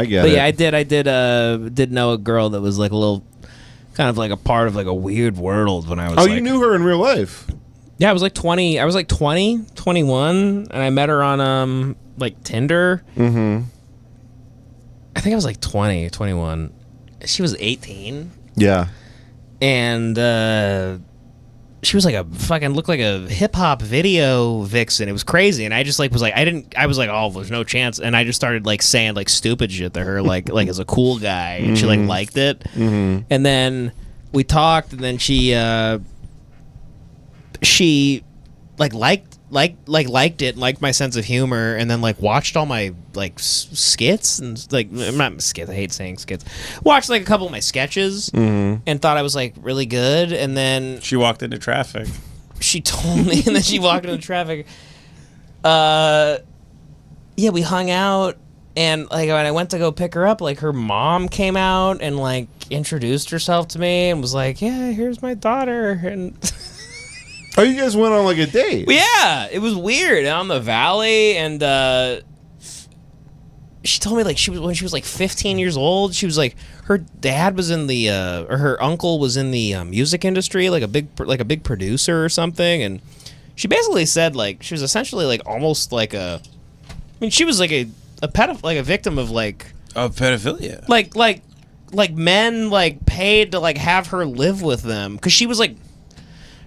get But it. yeah, did know a girl that was like a little, kind of like a part of like a weird world when I was. Oh, like, you knew her in real life? Yeah, I was like 20. I was like 20, 21, and I met her on like Tinder. Mm-hmm. I think I was like 20, 21. She was 18. Yeah. And she was like looked like a hip hop video vixen. It was crazy, and I just like was like I was like, oh, there's no chance, and I just started like saying like stupid shit to her, like as a cool guy, and she like liked it. Mm-hmm. And then we talked, and then she liked it, liked my sense of humor, and then like watched all my like skits and like, I'm not skits, I hate saying skits, watched like a couple of my sketches and thought I was like really good, and then She walked into traffic. she told me, and then she walked into traffic. Yeah, we hung out, and like when I went to go pick her up, like her mom came out and like introduced herself to me and was like, yeah, here's my daughter. And Oh, you guys went on like a date? yeah, it was weird on the valley, and she told me like when she was like 15 years old, she was like, her dad was in the or her uncle was in the music industry, like a big producer or something, and she basically said like she was essentially like almost like I mean, she was like a like a victim of like Of pedophilia. like men like paid to like have her live with them, because she was like,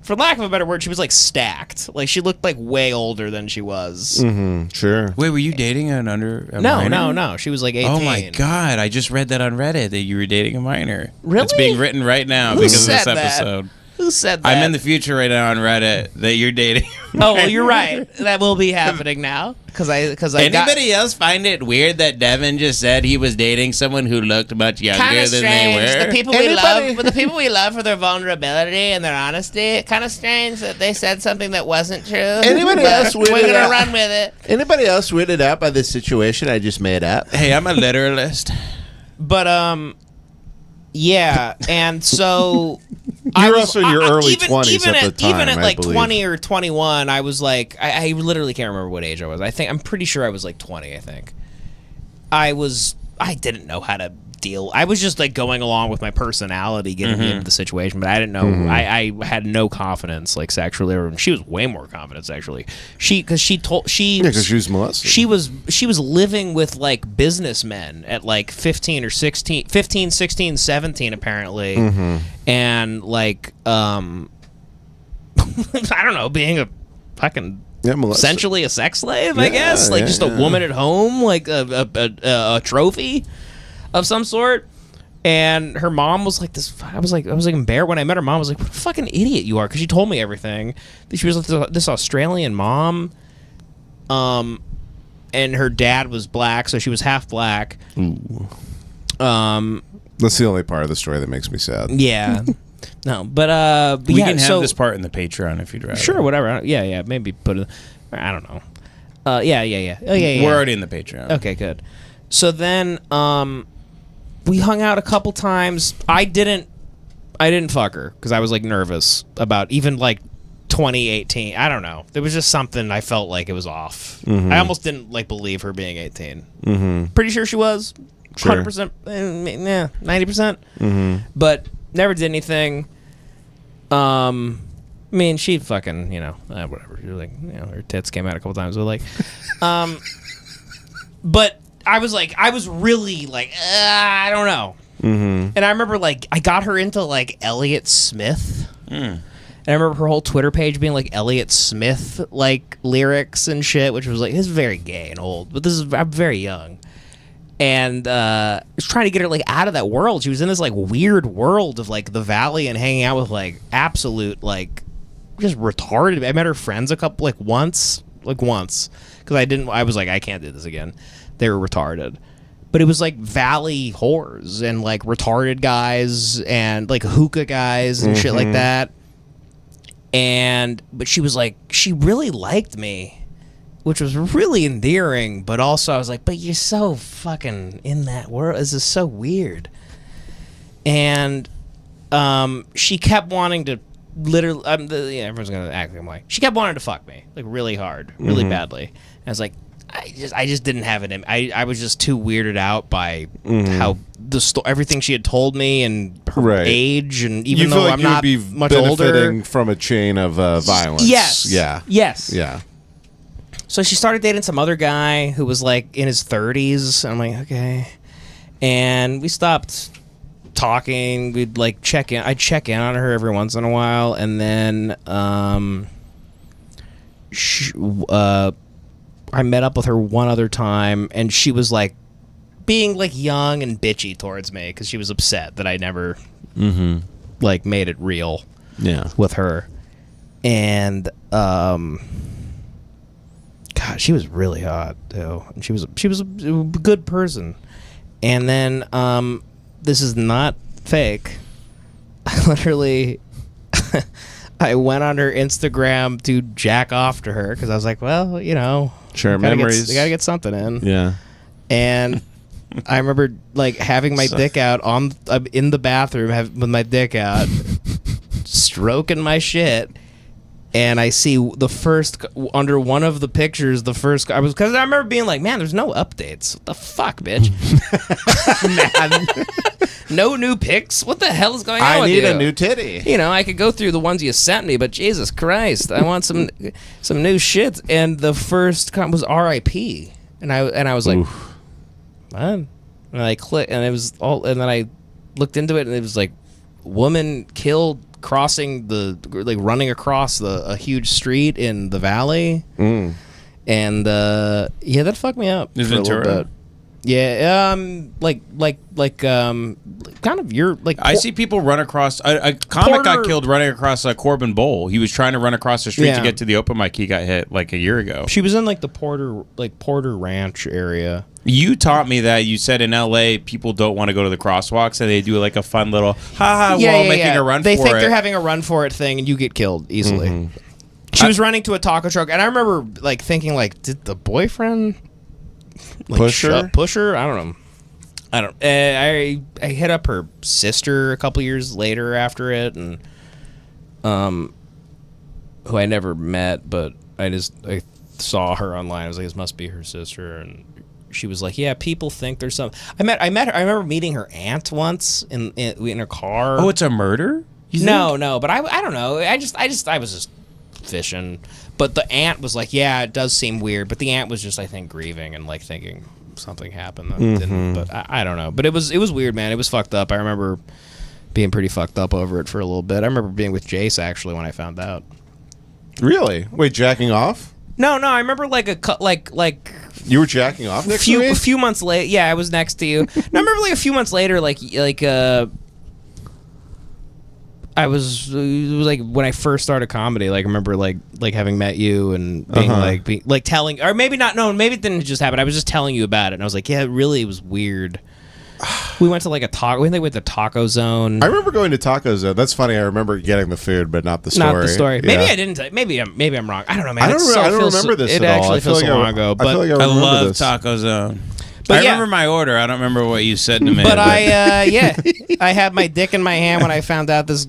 for lack of a better word, she was like stacked. Like she looked like way older than she was. Mm-hmm. Sure. Wait, were you dating a minor? No. She was like 18. Oh my god! I just read that on Reddit that you were dating a minor. Really? It's being written right now Who because of this said that? episode. Who said that? I'm in the future right now on Reddit that you're dating. Oh, well, you're right. That will be happening now. Because I Anybody else find it weird that Devin just said he was dating someone who looked much younger kind of than strange. they were? The people we love for their vulnerability and their honesty. Kind of strange that they said something that wasn't true. Anybody but else we're gonna weirded out? run with it. Anybody else weirded out by this situation I just made up? Hey, I'm a literalist. But yeah, and so You were also in your early 20s even at the time, even at I like believe. 20 or 21, I was like, I literally can't remember what age I was. I'm pretty sure I was like 20. I think I didn't know how to deal. I was just like going along with my personality, getting into the situation, but I didn't know. I had no confidence like sexually, or she was way more confident sexually. Because she was molested. She was living with like businessmen at like 15, 16, 17 apparently, and like I don't know, being a fucking essentially a sex slave, I guess, like just a woman at home, like a trophy of some sort. And her mom was like this. I was like embarrassed when I met her mom. I was like, what a fucking idiot you are, because she told me everything. She was this Australian mom, and her dad was black, so she was half black. Ooh. That's the only part of the story that makes me sad. Yeah. No, but We can have this part in the Patreon if you'd rather. Sure, whatever. Yeah. Maybe put it. I don't know. Yeah. Oh, yeah. We're already in the Patreon. Okay, good. So then, we hung out a couple times. I didn't fuck her because I was like nervous about even like 2018. I don't know. There was just something I felt like it was off. I almost didn't like believe her being 18. Pretty sure she was. Sure. 100%. 90%. But never did anything. I mean, she fucking, whatever. You're like, her tits came out a couple times. So like, but I was really like, I don't know. And I remember like I got her into like Elliott Smith. And I remember her whole Twitter page being like Elliott Smith like lyrics and shit, which was like, this is very gay and old, but I'm very young. And I was trying to get her like out of that world. She was in this like weird world of like the Valley and hanging out with like absolute like just retarded. I met her friends once because I was like, I can't do this again. They were retarded, but it was like Valley whores and like retarded guys and like hookah guys and shit like that. But she was like, she really liked me, which was really endearing, but also I was like, but you're so fucking in that world. This is so weird. And she kept wanting to literally, everyone's gonna act like I'm like. She kept wanting to fuck me, like really hard, really badly. And I was like, I just didn't have it in. I was just too weirded out by how everything she had told me and her age, and even you though feel like I'm you not would be much benefiting older from a chain of violence. Yes. Yeah. Yes. Yeah. So she started dating some other guy who was like in his 30s. I'm like, okay. And we stopped talking. We'd like check in. I'd check in on her every once in a while. And then I met up with her one other time, and she was like being like young and bitchy towards me because she was upset that I never like made it real with her. And God, she was really hot too, and she was a good person. And then this is not fake. I literally I went on her Instagram to jack off to her because I was like, well, you know, share memories. You gotta get something in. Yeah. And I remember like having my dick out in the bathroom with my dick out, stroking my shit. And I see under one of the pictures, because I remember being like, man, there's no updates. What the fuck, bitch? Man. No new pics? What the hell is going on with you? I need a new titty. You know, I could go through the ones you sent me, but Jesus Christ, I want some new shit. And the first comment was R.I.P. And I was like, oof. What? And I clicked, and it was all, and then I looked into it, and it was like, woman killed running across a huge street in the valley. And that fucked me up Is for a little bit. Yeah, kind of your like. I see people run across a comic got killed running across Corbin Bowl. He was trying to run across the street to get to the open mic. He got hit like a year ago. She was in like the Porter Ranch area. You taught me that. You said in LA people don't want to go to the crosswalks, and they do like a fun little we're all making a run for it. They think they're having a run for it thing, and you get killed easily. She was running to a taco truck, and I remember like thinking like, did the boyfriend push her? I don't know. I hit up her sister a couple years later after it, and who I never met, but I saw her online. I was like, this must be her sister, and she was like, yeah, people think there's some. I met her. I remember meeting her aunt once in her car. Oh, it's a murder? No, but I don't know. I was just fishing. But the aunt was like, yeah, it does seem weird. But the aunt was just, I think, grieving and like thinking something happened that didn't. But I don't know. But it was weird, man. It was fucked up. I remember being pretty fucked up over it for a little bit. I remember being with Jace actually when I found out. Really? Wait, jacking off? No. I remember like you were jacking off next to me? A few months later. Yeah, I was next to you. I remember like a few months later, I was, it was like when I first started comedy. Like I remember like having met you and being like telling, or maybe not. No, maybe it didn't just happen. I was just telling you about it, and I was like, yeah, it really was weird. We went to like a taco. We went to Taco Zone. I remember going to Taco Zone. That's funny. I remember getting the food, but not the story. Not the story. Yeah. Maybe I didn't. Maybe I'm wrong. I don't know, man. I don't remember this it at all. actually feels so long ago. But I love Taco Zone. But I remember my order. I don't remember what you said to me. But I had my dick in my hand when I found out this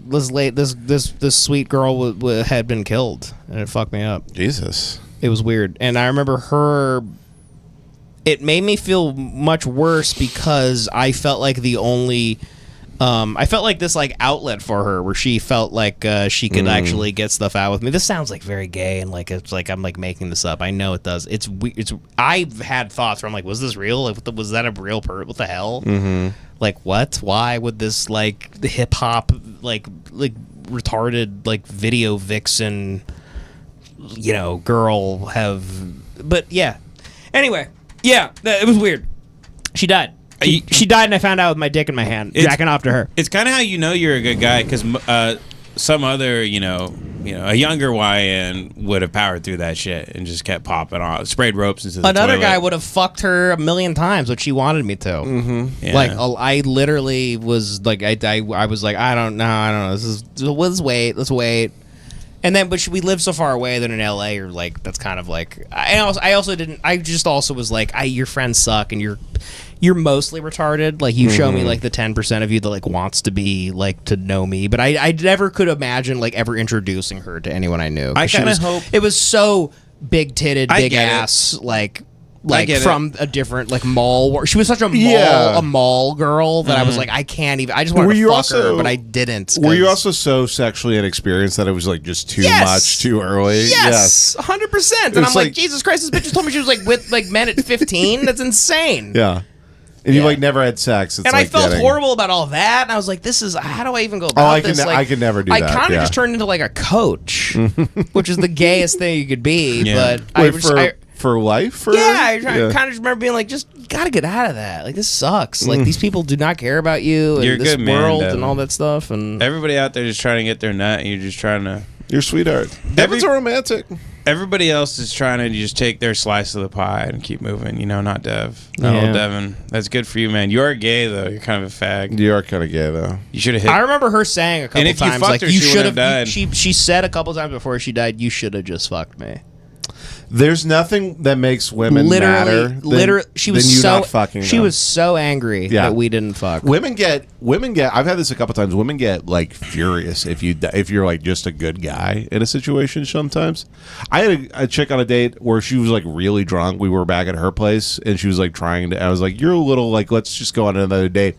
sweet girl had been killed, and it fucked me up. Jesus, it was weird, and I remember her. It made me feel much worse because I felt like the only. I felt like this like outlet for her where she felt like she could actually get stuff out with me. This sounds like very gay and like it's like I'm like making this up. I know it does. It's I've had thoughts where I'm like, was this real? Like, was that a real what the hell? Like what? Why would this like the hip hop like retarded like video vixen girl have? But yeah. Anyway, yeah, it was weird. She died. She died, and I found out with my dick in my hand, jacking off to her. It's kind of how you know you're a good guy, because some other, a younger YN would have powered through that shit and just kept popping off, sprayed ropes into the Another toilet. guy would have fucked her a million times, but she wanted me to. Yeah. Like I literally was like, I was like, I don't know. Let's wait. And then, but we live so far away that in LA, or like that's kind of like. I just also was like, your friends suck, and you're mostly retarded. Like, you show me like the 10% of you that like wants to be like to know me, but I never could imagine like ever introducing her to anyone I knew. I kind of hope it was so big titted, big get ass, like from a different like mall. She was such a mall girl that I was like, I can't even. I just wanted to fuck her, but I didn't. Were you also so sexually inexperienced that it was like just too much too early? Yes, 100%. And I'm like, Jesus Christ, this bitch just told me she was like with like men at 15. That's insane. Yeah. And you like never had sex. It's and like I felt horrible about all that. And I was like, "This is how do I even go about this?" I could never do that. I kind of just turned into like a coach, which is the gayest thing you could be. Yeah. But for life? I kind of just remember being like, "Just gotta get out of that. Like, this sucks. Like, these people do not care about you and You're a this good man, world Devin. and all that stuff." And everybody out there just trying to get their nut, and you're just trying to. You're a sweetheart. Devin's a romantic. Everybody else is trying to just take their slice of the pie and keep moving. You know, not Dev. Not old Devin. That's good for you, man. You are gay, though. You're kind of a fag. You are kind of gay, though. You should have hit. I remember her saying a couple And if you times, fucked like, her, "You she should wouldn't have." have died. She said a couple times before she died, "You should have just fucked me." There's nothing that makes women matter. Literally, she was than you so not fucking she them. was so angry that we didn't fuck. Women get. I've had this a couple times. Women get like furious if you're like just a good guy in a situation. Sometimes, I had a chick on a date where she was like really drunk. We were back at her place, and she was like trying to. I was like, "You're a little like, let's just go on another date."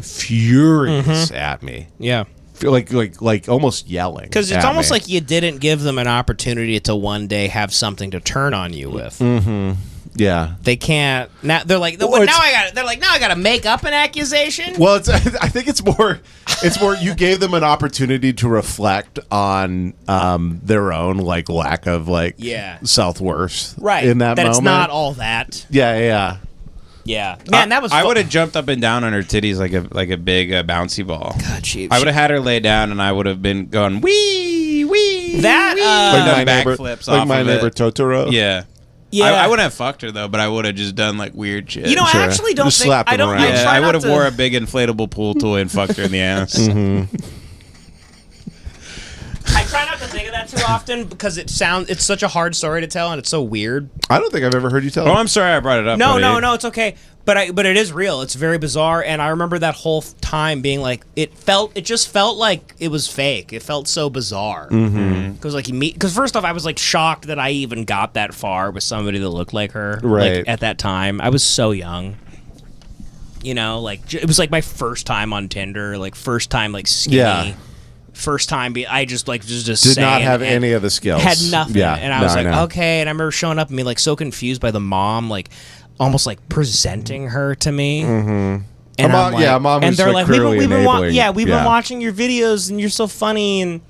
Furious at me. Yeah. Like almost yelling. Because it's almost like you didn't give them an opportunity to one day have something to turn on you with. Yeah. They can't. Now they're like, now I got to make up an accusation. Well, I think it's more you gave them an opportunity to reflect on their own like lack of like self-worth in that moment. It's not all that. Yeah. Man, that was. I would have jumped up and down on her titties like a big bouncy ball. God, I would have had her lay down, and I would have been going wee wee. That done neighbor, backflips like off my of neighbor it. Totoro. Yeah. I wouldn't have fucked her though, but I would have just done like weird shit. You know, I actually don't Just think slapped I him don't. around. Yeah, I would have to... wore a big inflatable pool toy and fucked her in the ass. I try not to think of that too often because it's such a hard story to tell and it's so weird. I don't think I've ever heard you tell. Oh, I'm sorry I brought it up. No, it's okay. But it is real. It's very bizarre, and I remember that whole time being like, it just felt like it was fake. It felt so bizarre. Because first off, I was like shocked that I even got that far with somebody that looked like her. Right. Like, at that time, I was so young. You know, like it was like my first time on Tinder, like first time like skinny. Yeah. First time, I just like just did not have any of the skills. Had nothing, and I was like, know. okay. And I remember showing up and being like so confused by the mom, like almost like presenting her to me. And mom was and they're like, we've been watching your videos, and you're so funny, and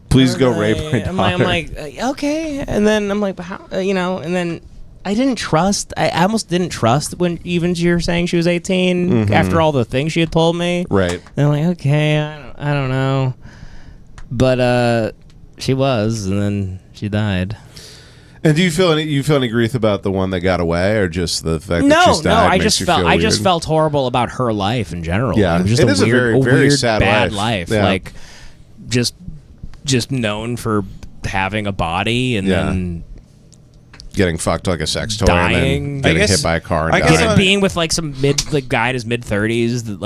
please go rape my daughter. I'm like, okay. And then I'm like, how, and then I didn't trust. I almost didn't trust when even you were saying she was 18 after all the things she had told me. Right. And I'm like, okay, I don't know. But she was, and then she died. And do you feel any grief about the one that got away, or just the fact that she's died? I just felt horrible about her life in general. Yeah, it was just a very weird, sad bad life. Yeah. Like just known for having a body and then getting fucked like a sex toy, dying, and then getting hit by a car, and dying. Being with like some guy in his mid-30s,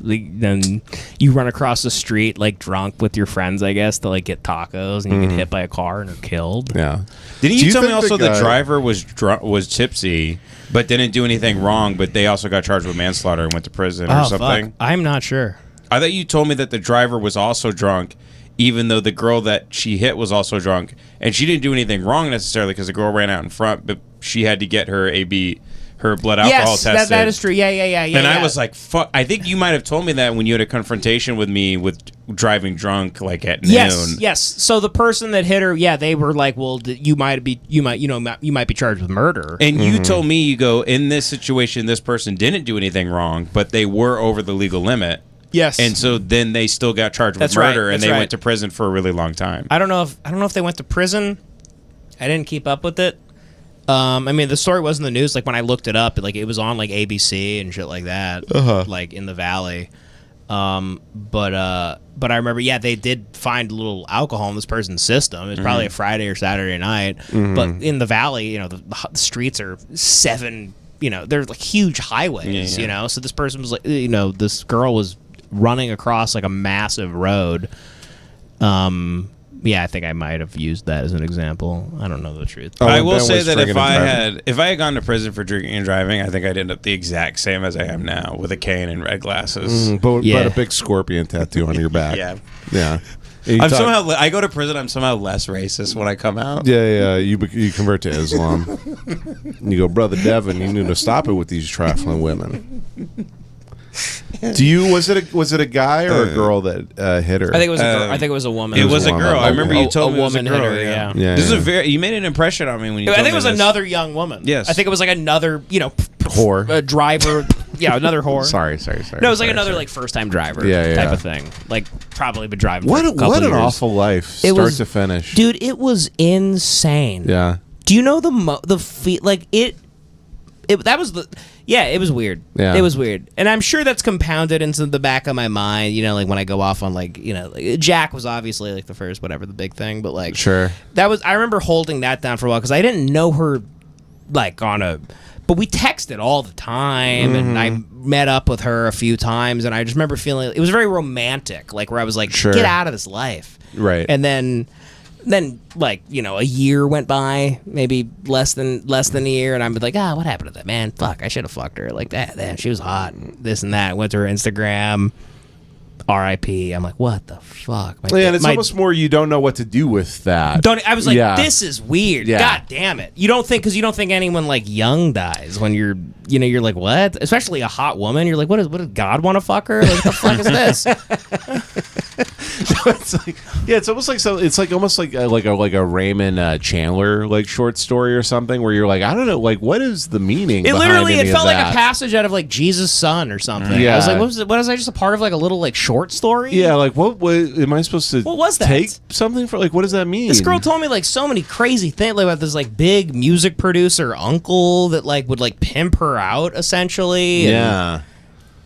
then you run across the street like drunk with your friends, I guess, to like get tacos, and you get hit by a car and are killed. Yeah. Didn't you tell me also the driver was tipsy, but didn't do anything wrong, but they also got charged with manslaughter and went to prison or something? Fuck. I'm not sure. I thought you told me that the driver was also drunk, even though the girl that she hit was also drunk, and she didn't do anything wrong necessarily because the girl ran out in front, but she had to get her blood alcohol tested. Yes, that is true. Yeah. And I was like, fuck. I think you might have told me that when you had a confrontation with me with driving drunk, like at noon. Yes. So the person that hit her, they were like, well, you might be charged with murder. And you told me, you go, in this situation, this person didn't do anything wrong, but they were over the legal limit. Yes. And so then they still got charged with murder, and they went to prison for a really long time. I don't know if they went to prison. I didn't keep up with it. I mean, the story was in the news. Like when I looked it up, like it was on like ABC and shit like that, like in the Valley. But I remember, they did find a little alcohol in this person's system. It was probably a Friday or Saturday night. But in the Valley, the streets are 7 they're like huge highways, Yeah. So this person was like, this girl was running across like a massive road. Yeah, I think I might have used that as an example. I don't know the truth. I will say that if I had gone to prison for drinking and driving, I think I'd end up the exact same as I am now, with a cane and red glasses. But a big scorpion tattoo on your back. Yeah. I go to prison. I'm somehow less racist when I come out. Yeah. You convert to Islam. And you go, Brother Devin, you need to stop it with these trifling women. Was it a guy or a girl that hit her? I think it was a girl. I think it was a woman. It was a girl. I remember you told me it was a woman girl. hit her, yeah. This is you made an impression on me when you. I told think it was me this. another young woman. Yes. I think it was like another, whore, a driver. Yeah, another whore. Sorry. No, it was like another like first time driver type of thing. Like probably been driving. What for a couple an years. awful life, start to finish, dude. It was insane. Yeah. Do you know the feet like it? That was the. Yeah, it was weird. Yeah. It was weird. And I'm sure that's compounded into the back of my mind, like when I go off on like, Jack was obviously like the first, whatever, the big thing, but like sure. I remember holding that down for a while because I didn't know her like but we texted all the time and I met up with her a few times and I just remember feeling it was very romantic, like where I was like, get out of this life. Right. And then like a year went by, maybe less than a year, and I'm like, what happened to that, man? Fuck, I should have fucked her like that. She was hot, this and that. Went to her Instagram, R.I.P. I'm like, what the fuck? And it's almost more you don't know what to do with that. I was like, this is weird. Yeah. God damn it! You don't think anyone like young dies when you're you're like, what? Especially a hot woman. You're like, what does God want to fuck her? Like, what the fuck is this? It's almost like almost like a Raymond Chandler like short story or something where you're like, I don't know, like what is the meaning? It behind felt like a passage out of like Jesus' Son or something. Yeah. I was like, what was I just a part of like a little like short story? Yeah, like what am I supposed to? What was that? Take something for like what does that mean? This girl told me like so many crazy things like, about this like big music producer uncle that like would like pimp her out essentially. Yeah.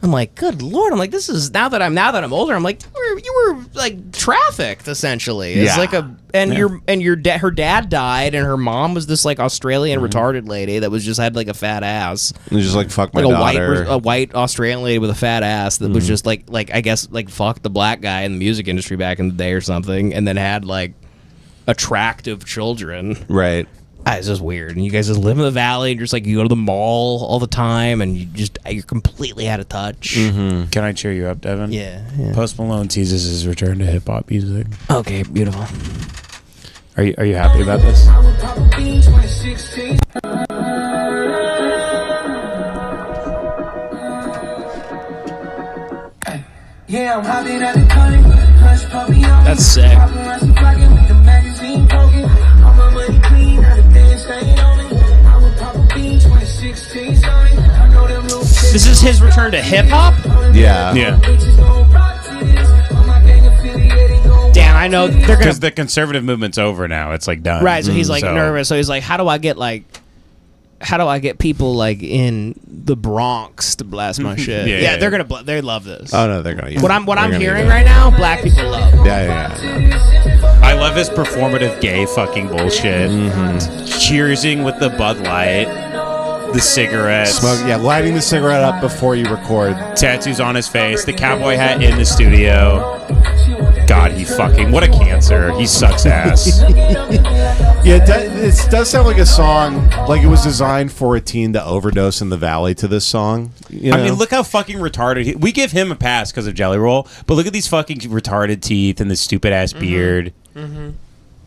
I'm like, good Lord! I'm like, this is now that I'm older. I'm like, you were like trafficked essentially. It's like her dad died, and her mom was this like Australian retarded lady that was just had like a fat ass. And just like fuck my like daughter. a white Australian lady with a fat ass that was just like I guess like fucked the black guy in the music industry back in the day or something, and then had like attractive children. Right. It's just weird. And you guys just live in the valley and just like you go to the mall all the time and you're completely out of touch. Mm-hmm. Can I cheer you up, Devin? Yeah. Post Malone teases his return to hip hop music. Okay, beautiful. Are you happy about this? That's sick. This is his return to hip hop? Yeah. Damn, I know they're gonna. Because the conservative movement's over now. It's like done. Right, so he's like nervous. So he's like, how do I get people like in the Bronx to blast my shit? Yeah, they're gonna. They love this. Oh no, they're gonna. What I'm hearing right now, black people love. Yeah. I love his performative gay fucking bullshit. Cheersing with the Bud Light, the cigarettes, lighting the cigarette up before you record. tattoos on his face, the cowboy hat in the studio. God, what a cancer. He sucks ass. It does sound like a song, like it was designed for a teen to overdose in the valley to this song. I mean, look how fucking retarded we give him a pass because of Jelly Roll, but look at these fucking retarded teeth and this stupid ass beard.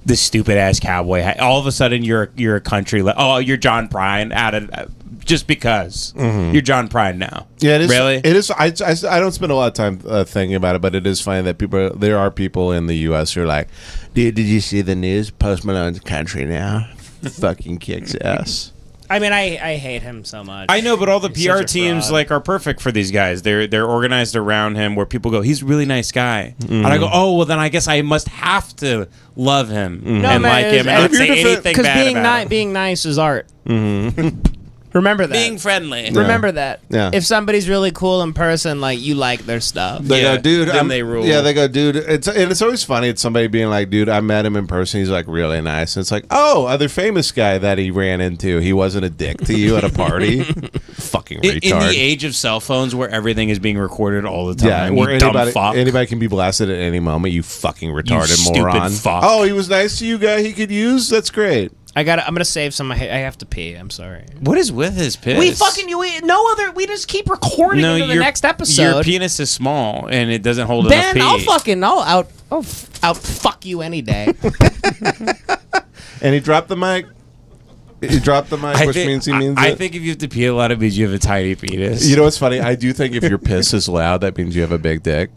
This stupid ass cowboy hat. All of a sudden, you're a country. You're John Prine just because you're John Prine now. Yeah, it is. Really? It is. I don't spend a lot of time thinking about it, but it is funny that there are people in the U.S. who are like, "Dude, did you see the news? Post Malone's country now. Fucking kicks ass." I mean, I hate him so much. I know, but all the PR teams are perfect for these guys. They're organized around him where people go, he's a really nice guy. And I go, oh, well, then I guess I must have to love him and like him and not say anything bad about him. Being nice is art. Remember that. Being friendly. Remember that. Yeah. If somebody's really cool in person, like you like their stuff. They Yeah, go, dude. then they rule. Yeah, they go, dude. It's always funny. It's somebody being like, dude, I met him in person. He's like really nice. And it's like, oh, other famous guy that he ran into. He wasn't a dick to you at a party. Fucking retard. In the age of cell phones, where everything is being recorded all the time. Yeah, you where dumb fuck. anybody can be blasted at any moment. You fucking retarded stupid moron. fuck. Oh, he was nice to you, guy. He could use. That's great. I'm gonna save some. I have to pee. I'm sorry. What is with his piss? We we just keep recording into the next episode. Your penis is small and it doesn't hold enough Ben, pee. I'll out fuck you any day. And he dropped the mic. He dropped the mic, which means he means I it. think if you have to pee a lot, it means you have a tiny penis. You know what's funny? I do think if your piss is loud, that means you have a big dick.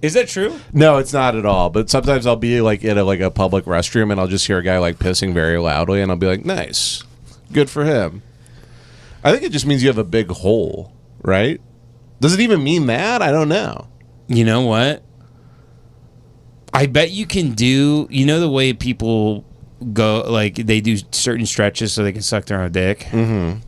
Is that true? No, it's not at all. But sometimes I'll be like in a public restroom and I'll just hear a guy like pissing very loudly and I'll be like, nice. Good for him. I think it just means you have a big hole, right? Does it even mean that? I don't know. You know what? I bet you can do, the way people go, like they do certain stretches so they can suck their own dick? Mm-hmm.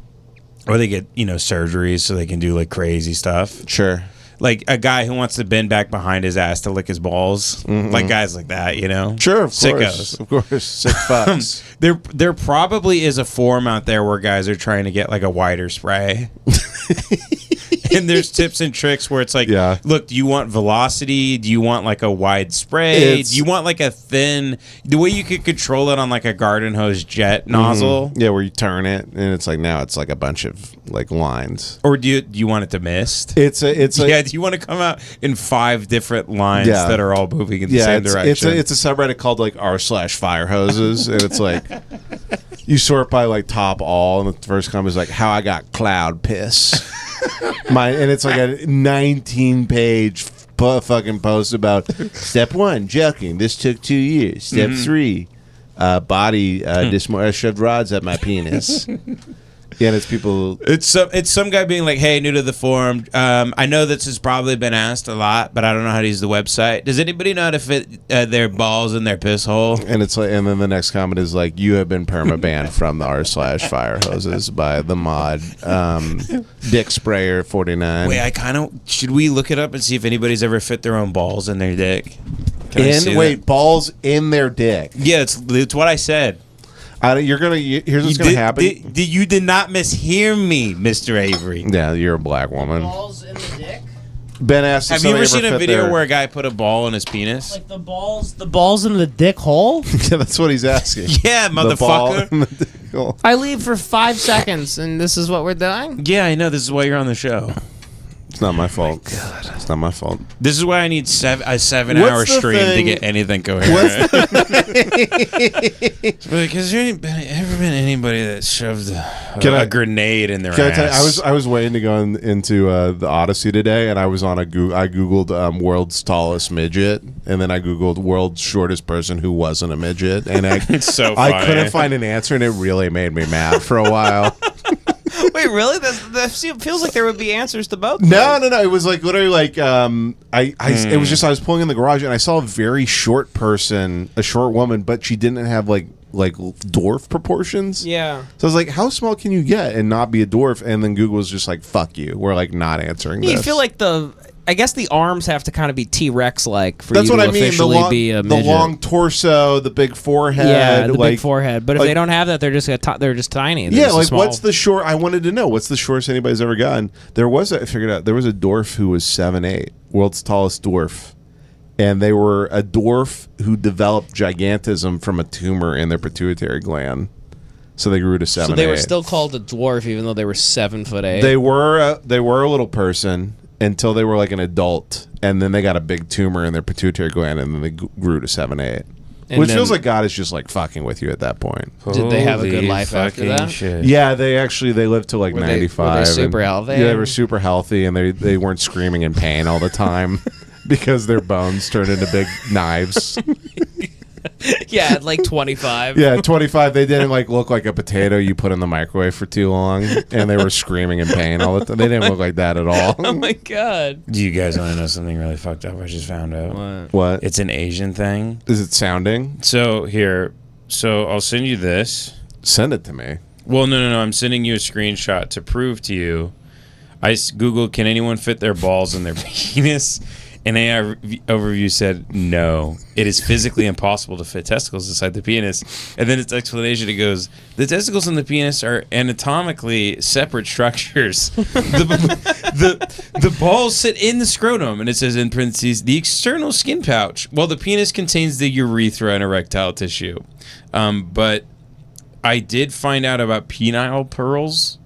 Or they get, surgeries so they can do like crazy stuff. Sure. Like a guy who wants to bend back behind his ass to lick his balls. Mm-hmm. Like guys like that, Sure, of Sickos. course. Of course. Sick fucks. There probably is a forum out there where guys are trying to get like a wider spray. And there's tips and tricks where it's like, look, do you want velocity? Do you want like a wide spray? Do you want like a thin, the way you could control it on like a garden hose jet nozzle? Yeah, where you turn it and it's like now it's like a bunch of like lines. Or do you want it to mist? Do you want to come out in 5 different lines that are all moving in the same direction? It's a subreddit called like r/fire hoses, and it's like you sort by like top all, and the first comment is like how I got cloud piss. And it's like a 19-page fucking post about step 1, jelking. This took 2 years. Step 3, body I shoved rods at my penis. Yeah, and it's people. It's some guy being like, "Hey, new to the forum. I know this has probably been asked a lot, but I don't know how to use the website. Does anybody know how to fit their balls in their piss hole?" And it's like, and then the next comment is like, "You have been permabanned from the r/fire hoses by the mod Dick Sprayer 49." Wait, should we look it up and see if anybody's ever fit their own balls in their dick? Balls in their dick. Yeah, it's what I said. Here's what's gonna happen. You did not mishear me, Mr. Avery. Yeah, you're a black woman. Balls in the dick. Ben asked. Have you ever seen a video where a guy put a ball in his penis? Like the balls in the dick hole. Yeah, that's what he's asking. Yeah, motherfucker. I leave for 5 seconds, and this is what we're doing. Yeah, I know. This is why you're on the show. It's not my fault. God. It's not my fault. This is why I need a 7-hour stream to get anything coherent. Because there ain't ever been anybody that shoved a grenade in their ass. Can I tell you, I was waiting to go into the Odyssey today, and I was on I googled world's tallest midget, and then I googled world's shortest person who wasn't a midget, and it's so funny. I couldn't find an answer, and it really made me mad for a while. Wait, really? That feels like there would be answers to both. No. It was like literally like it was just I was pulling in the garage and I saw a very short person, a short woman, but she didn't have like dwarf proportions. Yeah. So I was like, how small can you get and not be a dwarf? And then Google was just like, fuck you. We're like not answering this. You feel like I guess the arms have to kind of be T-Rex like for That's you what to I mean. officially be a midget. The long torso, the big forehead. Yeah, the big forehead. But if they don't have that, they're just tiny. They're just small. What's the short? I wanted to know what's the shortest anybody's ever gotten. I figured out there was a dwarf who was 7'8", world's tallest dwarf, and they were a dwarf who developed gigantism from a tumor in their pituitary gland. So they grew to 7'8". So they were still called a dwarf, even though they were 7'8". They were a little person until they were like an adult, and then they got a big tumor in their pituitary gland, and then they grew to 7'8". Which feels like God is just like fucking with you at that point. Did they have a good life after that? Shit. Yeah, they lived to like 95. Were they super healthy? Yeah, they were super healthy, and they weren't screaming in pain all the time because their bones turned into big knives. Yeah, at like 25. Yeah, 25. They didn't like look like a potato you put in the microwave for too long, and they were screaming in pain all the time. They didn't look like that at all. Oh my god! Do you guys want to know something really fucked up? I just found out. What? It's an Asian thing. Is it sounding? So I'll send you this. Send it to me. Well, no. I'm sending you a screenshot to prove to you. I Googled, can anyone fit their balls in their penis? And AI overview said, no. It is physically impossible to fit testicles inside the penis. And then its explanation, it goes, the testicles and the penis are anatomically separate structures. The balls sit in the scrotum. And it says in parentheses, the external skin pouch, while the penis contains the urethra and erectile tissue. But I did find out about penile pearls.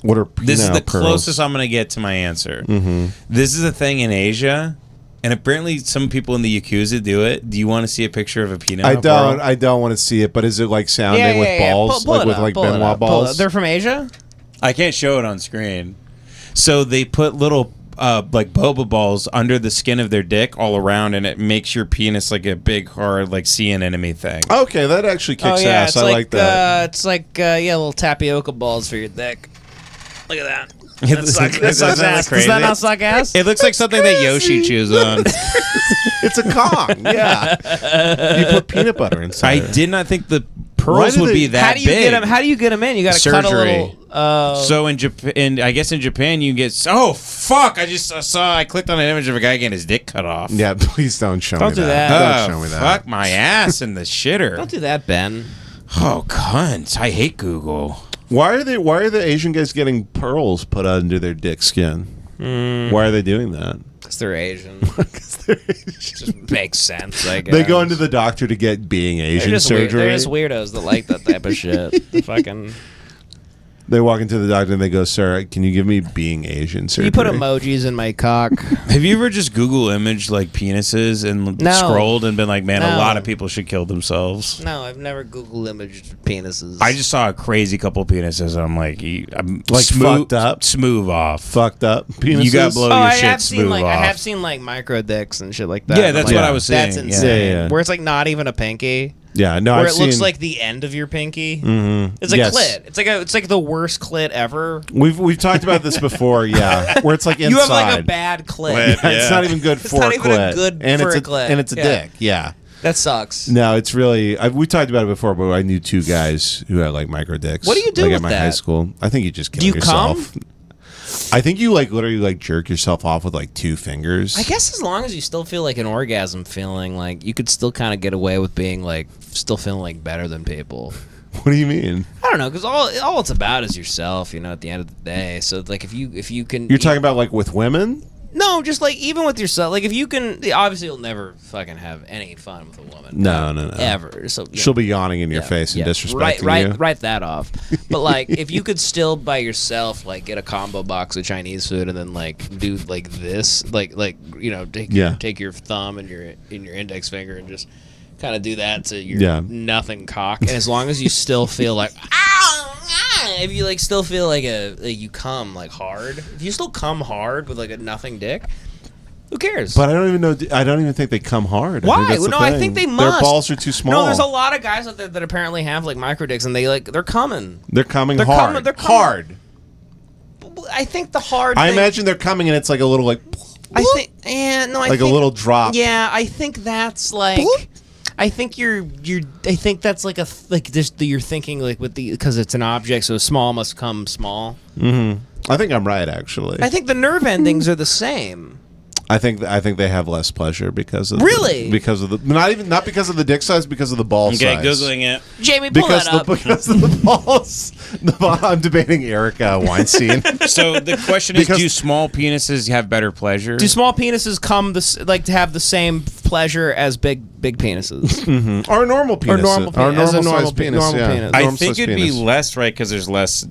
What are penile This is the pearls? closest I'm going to get to my answer. Mm-hmm. This is a thing in Asia, and apparently some people in the Yakuza do it. Do you want to see a picture of a penile pearl? I don't want to see it, but is it like sounding with balls? Pull Like with like Benoit balls? They're from Asia? I can't show it on screen. So they put little like boba balls under the skin of their dick all around, and it makes your penis like a big, hard, like sea anemone thing. Okay, that actually kicks ass. It's I like that. It's like little tapioca balls for your dick. Look at that. That sucks ass. Does that not suck ass? It looks like something that Yoshi chews on. It's a Kong. Yeah. You put peanut butter inside. I did not think the pearls would be that big. How do you get them in? You got to cut a little. So in Japan, I guess in Japan you get. Oh fuck! I clicked on an image of a guy getting his dick cut off. Yeah, please don't show me do that. that. Don't show me that. Fuck my ass in the shitter. Don't do that, Ben. Oh cunt! I hate Google. Why are the Asian guys getting pearls put under their dick skin? Why are they doing that? Because they're Asian. Because they're Asian. Just makes sense, I guess. They go into the doctor to get being Asian surgery. They're just weirdos that like that type of shit. Fucking. They walk into the doctor and they go, "Sir, can you give me being Asian surgery?" You put emojis in my cock. Have you ever just Google imaged like penises and scrolled and been like, man, a lot of people should kill themselves? No, I've never Google imaged penises. I just saw a crazy couple penises. And I'm like fucked up, smooth off, fucked up penises. You got to blow your shit smooth off. I have seen like micro dicks and shit like that. Yeah, that's what I was saying. That's insane. Yeah. Where it's like not even a pinky. Yeah, no, where it looks like the end of your pinky. Mm-hmm. It's a clit. It's like the worst clit ever. We've talked about this before. Yeah, where it's like inside. You have like a bad clit. Yeah. It's not even good for a clit. And it's a dick. Yeah. That sucks. No, it's really. We talked about it before, but I knew two guys who had like micro dicks. What do you do like with at my that? high school? I think you just kill do you yourself. Come? I think you like literally like jerk yourself off with like two fingers. I guess as long as you still feel like an orgasm feeling, like you could still kind of get away with being like still feeling like better than people. What do you mean? I don't know, because all it's about is yourself, you know, at the end of the day. So like if you can, You're talking about like with women? No, just like even with yourself. Like if you can, obviously you'll never fucking have any fun with a woman. No. Ever. So she'll be yawning in your face and disrespecting you. Write that off. But like if you could still by yourself like get a combo box of Chinese food and then like do like this, like you know take your thumb and your index finger and just kind of do that to your nothing cock, and as long as you still feel like if you like still feel like you come like hard, if you still come hard with like a nothing dick, who cares? But I don't even know. I don't even think they come hard. Why? I think they must. Their balls are too small. No, there's a lot of guys out there that apparently have like micro dicks, and they're coming. They're coming hard. They're coming. Hard. I think the hard. I imagine they're coming, and it's like a little like. I think. Yeah. No. I like think, a little drop. Yeah. I think that's like. I think I think that's like you're thinking like with because it's an object, so small must come small. Mm-hmm. I think I'm right, actually. I think the nerve endings are the same. I think they have less pleasure because of because of the not because of the dick size, because of the ball size. Okay, googling it. Jamie, pull that up. Because of the balls. I'm debating Erica Weinstein. So the question is: do small penises have better pleasure? Do small penises to have the same pleasure as big penises? Mm-hmm. Or normal penises. Or normal penis. I think it'd be less, right? Because there's less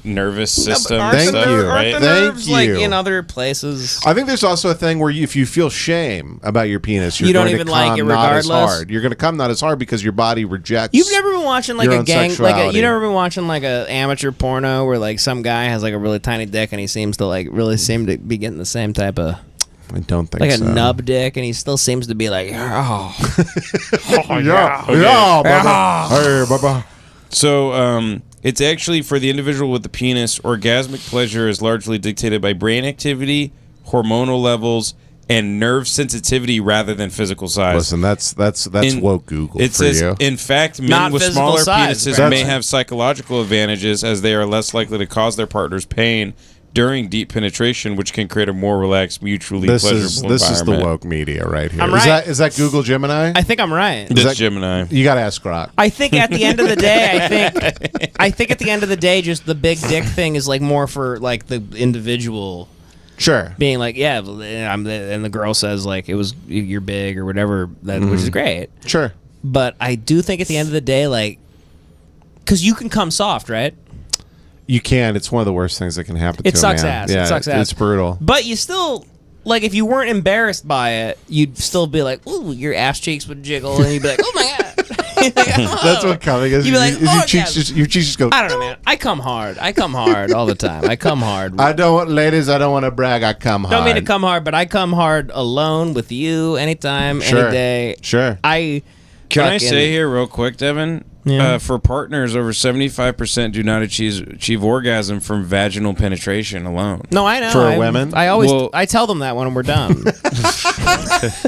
nervous system. Thank you. Aren't the nerves like in other places? I think there's also a thing where if you feel shame about your penis, you don't even like it regardless. Not as hard. You're going to come not as hard because your body rejects. You've never been watching like a gang, you've never been watching like a amateur porno where like some guy has like a really tiny dick and he seems to be getting the same type of. I don't think like so. a nub dick, and he still seems to be like, yeah, Baba. So, it's actually for the individual with the penis. Orgasmic pleasure is largely dictated by brain activity, hormonal levels, and nerve sensitivity rather than physical size. Listen, that's woke Google It for says, you. in fact, men Not with physical smaller size, penises right. may have psychological advantages as they are less likely to cause their partners pain during deep penetration, which can create a more relaxed, mutually pleasurable environment. This is the woke media right here. I'm right. Is that Google Gemini? I think I'm right. This Gemini. You got to ask Grok. I think at the end of the day, I think at the end of the day, just the big dick thing is like more for like the individual Sure. being like, yeah, and the girl says like you're big or whatever, which is great. Sure. But I do think at the end of the day, like, because you can come soft, right? You can. It's one of the worst things that can happen to a man. It sucks ass. Yeah, It sucks ass. It's brutal. But you still, like, if you weren't embarrassed by it, you'd still be like, ooh, your ass cheeks would jiggle, and you'd be like, oh my god. That's what coming is. You'd be like, your cheeks just go. I don't know, man. I come hard all the time. I come hard. I don't want to brag. I come hard. Don't mean to come hard, but I come hard alone with you anytime, Sure. any day. Sure. Can I say here real quick, Devin? Yeah. For partners, over 75% do not achieve orgasm from vaginal penetration alone. No, I know. For women? I tell them that when we're done.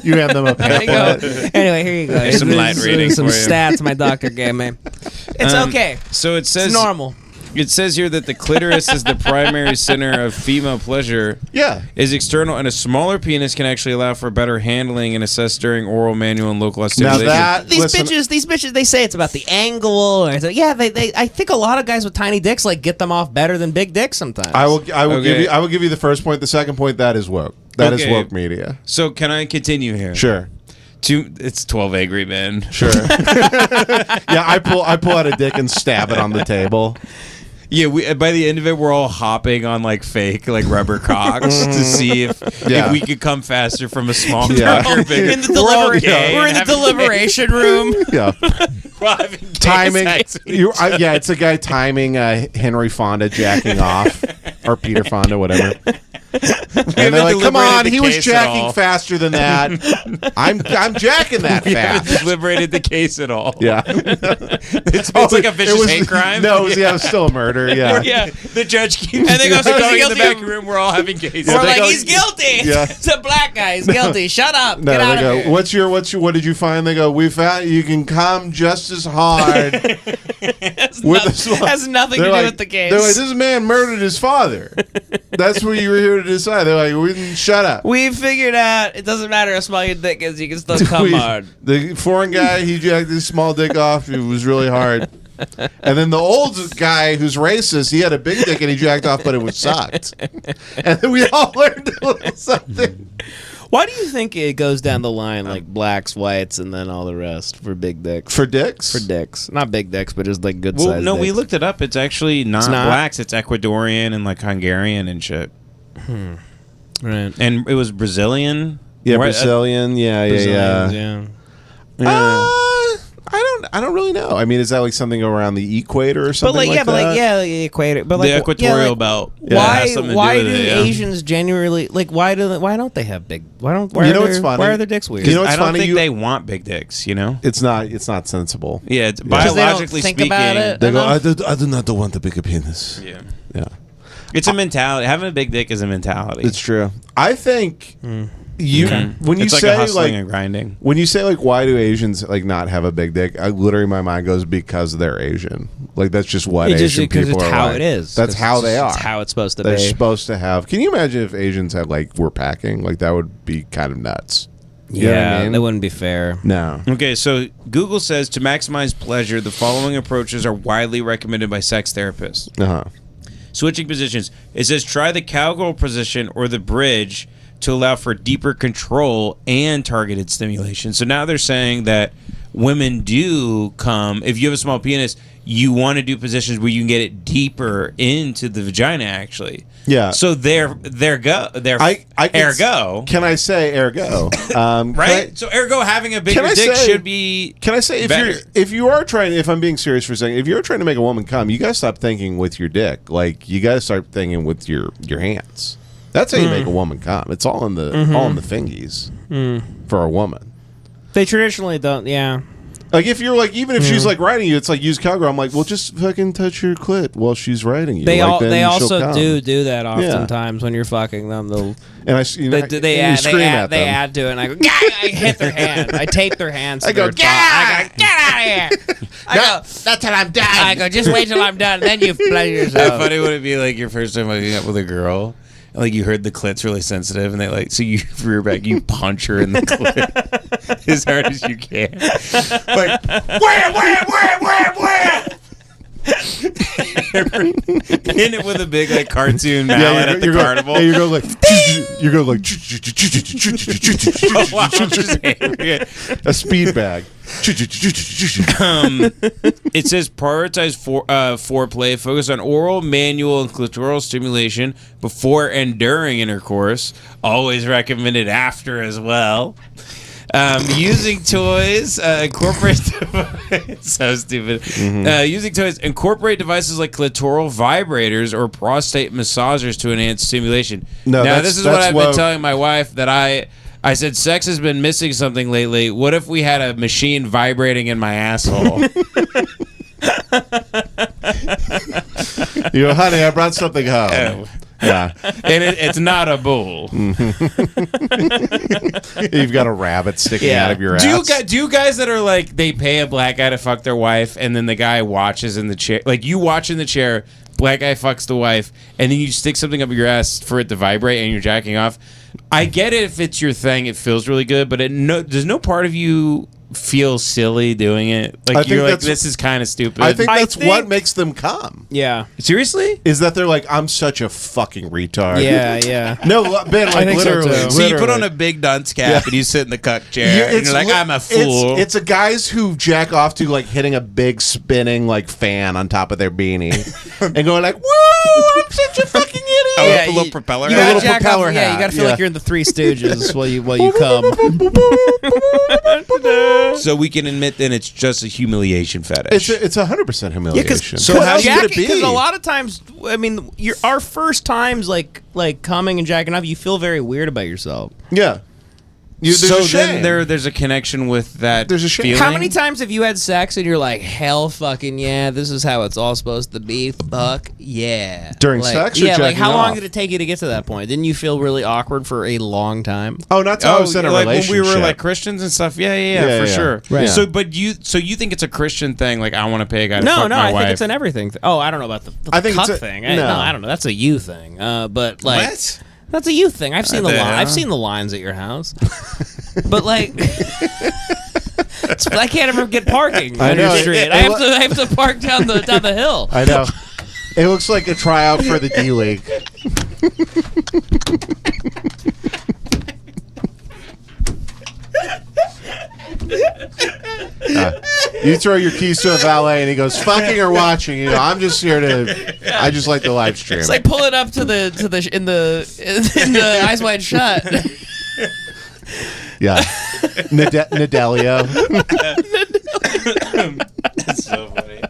You hand them a There you go. Anyway, here you go. Here's some light reading Some for you. stats my doctor gave me. It's okay. So it says It's normal. It says here that the clitoris is the primary center of female pleasure. Yeah. Is external, and a smaller penis can actually allow for better handling and assess during oral, manual, and localized Now stimulation. These bitches, they say it's about the angle. Or I think a lot of guys with tiny dicks like get them off better than big dicks sometimes. I will Okay. give you the first point. The second point, that is woke. That is Okay. woke media. So can I continue here? Sure. It's 12 Angry Men. Sure. Yeah, I pull out a dick and stab it on the table. Yeah, by the end of it, we're all hopping on like fake like rubber cocks to see if we could come faster from a small Yeah. cock or bigger. in the we're in the deliberation room. Yeah. Timing. Sex. It's a guy timing Henry Fonda jacking off or Peter Fonda, whatever. And they're like, "Come on, he was jacking faster than that. I'm jacking that We haven't fast." deliberated the case at all. Yeah. It's like a vicious hate crime. No, it was still a murder. Yeah. Yeah, the judge keeps And they go, "So going he's in the guilty back of-" room. We're all having cases. We're they like, go- he's guilty. Yeah. It's a black guy. He's guilty. Shut up. No, Get out they of go, here. what did you find? They go, we found you can come just as hard. Has nothing to do with the case. They're like, this man murdered his father. That's what you were here to decide. They're like, shut up. We figured out it doesn't matter how small your dick is, you can still come hard. The foreign guy, he jacked his small dick off. It was really hard. And then the old guy who's racist, he had a big dick and he jacked off, but it was sucked. And then we all learned a little something. Why do you think it goes down the line like blacks, whites, and then all the rest for big dicks? For dicks? For dicks. Not big dicks, but just like good Well, sized no, we dicks. looked it up. It's actually not, not? blacks. It's Ecuadorian and like Hungarian and shit. Right. And it was Brazilian. Yeah, Right, Brazilian. Brazilians, yeah. I don't really know. I mean, is that like something around the equator or something the equator. But like The equatorial belt. Yeah, it has something to Why do do with it, yeah. Asians genuinely like why don't they have big? Why You know what's funny? Why are their dicks weird? You know what's I don't funny? think they want big dicks, you know? It's not sensible. Yeah, it's Because they don't biologically think speaking. about it. They go, enough? I do not want a bigger penis. Yeah. Yeah. It's a mentality. Having a big dick is a mentality. It's true. I think when you it's like say a hustling like and grinding. when you say like why do Asians like not have a big dick? Literally my mind goes because they're Asian. Like that's just what Asian people it's are how like. it is. That's how they are. It's how it's supposed to They're be. supposed to have. Can you imagine if Asians had like were packing? Like that would be kind of nuts. You know what I mean? that wouldn't be fair. No. Okay, so Google says to maximize pleasure, the following approaches are widely recommended by sex therapists. Uh-huh. Switching positions. It says try the cowgirl position or the bridge to allow for deeper control and targeted stimulation. So now they're saying that women do come, if you have a small penis, you want to do positions where you can get it deeper into the vagina, actually. Yeah. So ergo. Can I say ergo? Right? So ergo having a bigger can I dick say- should be Can I say better. if I'm being serious for a second, if you're trying to make a woman come, you gotta stop thinking with your dick. Like you gotta start thinking with your hands. That's how you make a woman come. It's all in the fingies for a woman. They traditionally don't. Yeah. Like if you're like, even if she's like writing you, it's like use cowgirl. I'm like, well, just fucking touch your clit while she's writing you. They like, they also come. do that oftentimes when you're fucking them. They'll and I they add to it, and I go, I hit their hand. I tape their hands. I go, get out of here. I go, that's how I'm done. I go, just wait till I'm done, then you play How yourself. funny would it be like your first time hooking up with a girl? And, like you heard the clit's really sensitive, and they like so you rear back, you punch her in the clit as hard as you can. Like wham! Hit it with a big like cartoon mallet at the carnival. Yeah, you're going like a speed bag. It says prioritize foreplay, focus on oral, manual, and clitoral stimulation before and during intercourse. Always recommended after as well. Using toys, incorporate so stupid. Using toys, incorporate devices like clitoral vibrators or prostate massagers to enhance stimulation. No, now this is what I've been telling my wife that I said sex has been missing something lately. What if we had a machine vibrating in my asshole? You know, honey, I brought something home. Yeah, and it's not a bull. You've got a rabbit sticking out of your ass. Do you guys that are like they pay a black guy to fuck their wife, and then the guy watches in the chair, like you watch in the chair, black guy fucks the wife, and then you stick something up your ass for it to vibrate, and you're jacking off. I get it if it's your thing, it feels really good, but does no part of you feel silly doing it? Like you're like, this is kind of stupid. I think that's what makes them come. Yeah. Seriously? Is that they're like, I'm such a fucking retard. Yeah. No, Ben, like think so, literally. too. So you put on a big dunce cap and you sit in the cuck chair and you're like, I'm a fool. It's a guys who jack off to like hitting a big spinning like fan on top of their beanie and going like, woo, I'm such a fucking idiot. With a little propeller You hat. gotta jack propeller off, hat. Yeah, you gotta feel like you're in the Three Stooges while you come. So we can admit that it's just a humiliation fetish. It's 100% humiliation. So how do you get it be? Because a lot of times, I mean, our first times, like coming and jacking off, you feel very weird about yourself. Yeah. There's so a shame. then there's a connection with that. There's a shame. feeling? How many times have you had sex and you're like, hell fucking yeah, this is how it's all supposed to be? Fuck yeah. During like, sex or yeah, like jacking how long off? did it take you to get to that point? Didn't you feel really awkward for a long time? Oh, not till I was in a like relationship. when we were like Christians and stuff. Yeah, for sure. Right. So, but you think it's a Christian thing? Like, I want to pay a guy to No, fuck my I wife. think it's an everything thing. Oh, I don't know about the I think cuck it's thing. no. I don't know. That's a you thing. But like, What? that's a you thing. I've seen What the the line. hell? I've seen the lines at your house. But like, I can't ever get parking I on know. your street. I have to park down the hill. I know. It looks like a tryout for the D League. You throw your keys to a valet, and he goes, "Fucking or watching." You know, I'm just here to. I just like the live stream. It's like pull it up to the in the Eyes Wide Shut. Yeah, Nadelio. That's so funny.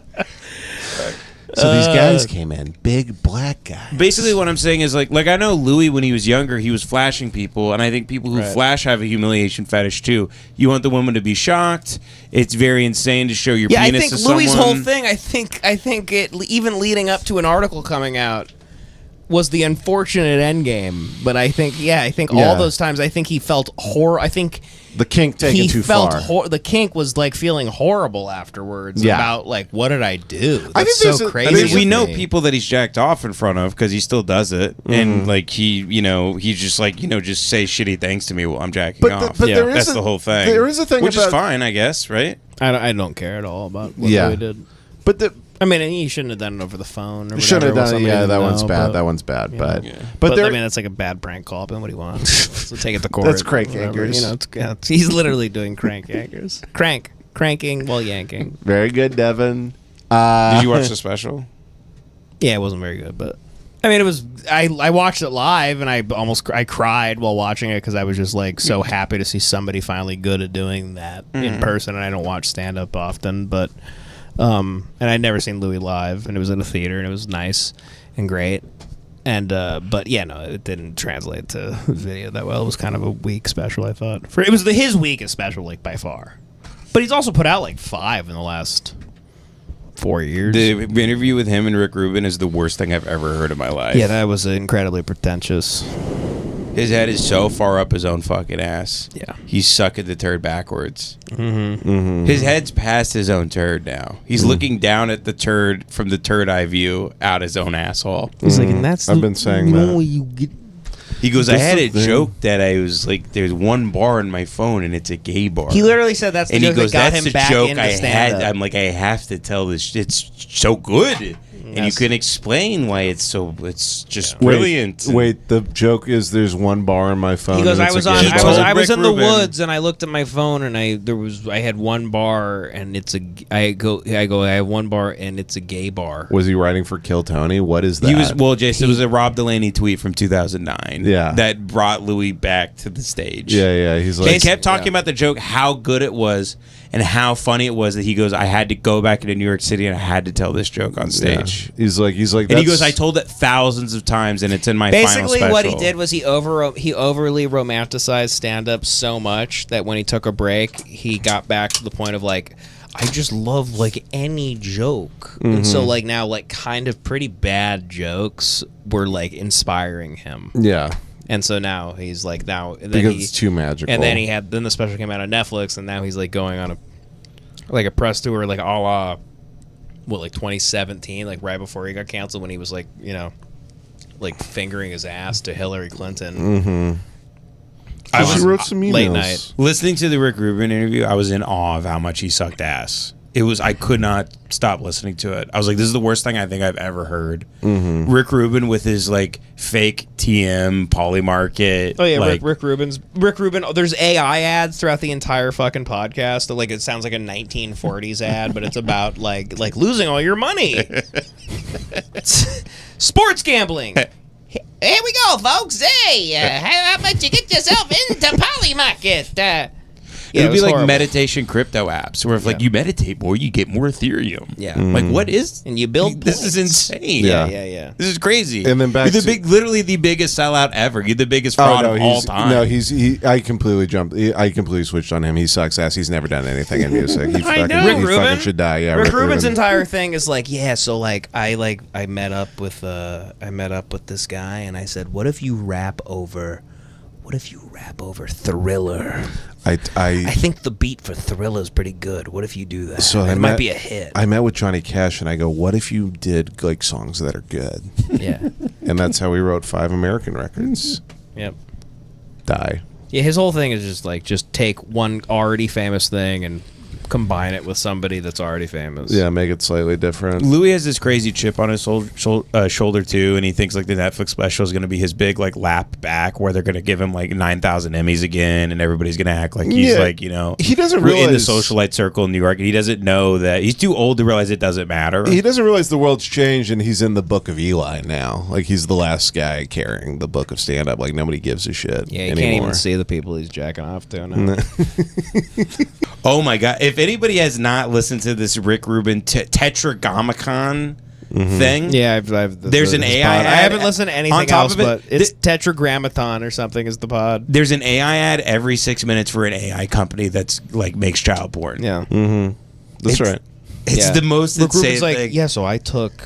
So these guys came in, big black guys. Basically, what I'm saying is like I know Louis when he was younger, he was flashing people, and I think people who flash have a humiliation fetish too. You want the woman to be shocked. It's very insane to show your Yeah, I penis think to Louis' someone. whole thing. I think it even leading up to an article coming out was the unfortunate end game. But I think all those times, I think he felt horror. I think The kink taken too far. The kink was like feeling horrible afterwards about like, what did I do? That's I think so there's crazy. I mean, we to know me. people that he's jacked off in front of because he still does it, and like he's just like just say shitty things to me while I'm jacking off. But there is that's the whole thing. There is a thing which about, is fine, I guess, right? I don't care at all about what Yeah. Louis did. But I mean, he shouldn't have done it over the phone. Or should have whatever, done it. somebody Yeah, didn't that one's know, bad. but- That one's bad. Yeah. But there, I mean, that's like a bad prank call. But what do you want? So take it to court. That's crank whatever, yankers. You know, he's literally doing crank yankers. Cranking while yanking. very good, Devin. Did you watch the special? Yeah, it wasn't very good, but I mean, it was. I watched it live, and I cried while watching it because I was just like so happy to see somebody finally good at doing that in person. And I don't watch stand up often, but and I'd never seen Louis live, and it was in a theater, and it was nice and great. And but yeah, no, it didn't translate to video that well. It was kind of a weak special, I thought. It was his weakest special, like by far. But he's also put out like 5 in the last 4 years. The interview with him and Rick Rubin is the worst thing I've ever heard in my life. Yeah, that was incredibly pretentious. His head is so far up his own fucking ass. Yeah. He's sucking the turd backwards. His head's past his own turd now. He's looking down at the turd from the third eye view out his own asshole. He's like, and that's I've been saying that. you get. He goes, I This had a is the thing. joke that I was like, there's one bar in my phone and it's a gay bar. He literally said that's the and he joke goes, that got that's him a back joke into I had. stand-up. I'm like, I have to tell this. It's so good. And you Yes. can explain why it's just brilliant. Wait, the joke is there's one bar on my phone. He goes, and I it's was a on. gay I was. bar." I was Rick in the Rubin. woods, and I looked at my phone, and I had one bar, and it's a. I have one bar, and it's a gay bar. Was he writing for Kill Tony? What is that? He was Jason. It was a Rob Delaney tweet from 2009. Yeah. that brought Louis back to the stage. Yeah. He's They like, kept talking about the joke, how good it was, and how funny it was that he goes, I had to go back into New York City and I had to tell this joke on yeah. stage. He's like, And he goes, I told it thousands of times, and it's in my final Basically, special. what he did was he overly romanticized stand-up so much that when he took a break, he got back to the point of like, I just love like any joke, and so like now like kind of pretty bad jokes were like inspiring him, yeah, and so now he's like because it's too magical. and then the special came out on Netflix, and now he's like going on a press tour like a la like 2017, like right before he got canceled when he was like like fingering his ass to Hillary Clinton. She wrote some emails. late night. Listening to the Rick Rubin interview, I was in awe of how much he sucked ass. I could not stop listening to it. I was like, this is the worst thing I think I've ever heard. Rick Rubin with his like fake TM Polymarket. Oh yeah, like, Rick Rubin. There's AI ads throughout the entire fucking podcast. Like it sounds like a 1940s ad, but it's about like losing all your money. Sports gambling. Here we go, folks. Hey, how about you get yourself into Polymarket? It would be like horrible. meditation crypto apps where if like you meditate more, you get more Ethereum. Yeah. Like what is? And you build This is points. insane. Yeah. This is crazy. And then back You're to- literally the biggest sellout ever. You're the biggest fraud of all time. No, I completely switched on him. He sucks ass. He's never done anything in music. He I fucking, know. he Rick Rubin? fucking should die. Yeah, Rick Rubin's Rubin. entire thing is like, yeah, so like I met up with this guy and I said, what if you rap over Thriller? I think the beat for Thriller is pretty good. What if you do that? So it might be a hit. I met with Johnny Cash and I go, what if you did like songs that are good? Yeah. And that's how we wrote 5 American records. Yep. Die. Yeah, his whole thing is just take one already famous thing and combine it with somebody that's already famous. Yeah, make it slightly different. Louis has this crazy chip on his shoulder too, and he thinks like the Netflix special is going to be his big like lap back, where they're going to give him like 9,000 Emmys again, and everybody's going to act like he's like he doesn't in the realize socialite circle in New York, and he doesn't know that he's too old to realize it doesn't matter. He doesn't realize the world's changed and he's in the Book of Eli now. Like he's the last guy carrying the book of stand up. Like nobody gives a shit. Yeah, you anymore. can't even see the people he's jacking off to now. Oh my god! If anybody has not listened to this Rick Rubin Tetragrammaton thing, Yeah, There's an AI pod. I ad haven't listened to on anything top else, of it. but it's Tetragrammaton or something is the pod. there's an AI ad every 6 minutes for an AI company that's like makes child porn. Yeah. That's right. It's Yeah. the most Rick insane Rubin's like, thing. yeah, so I took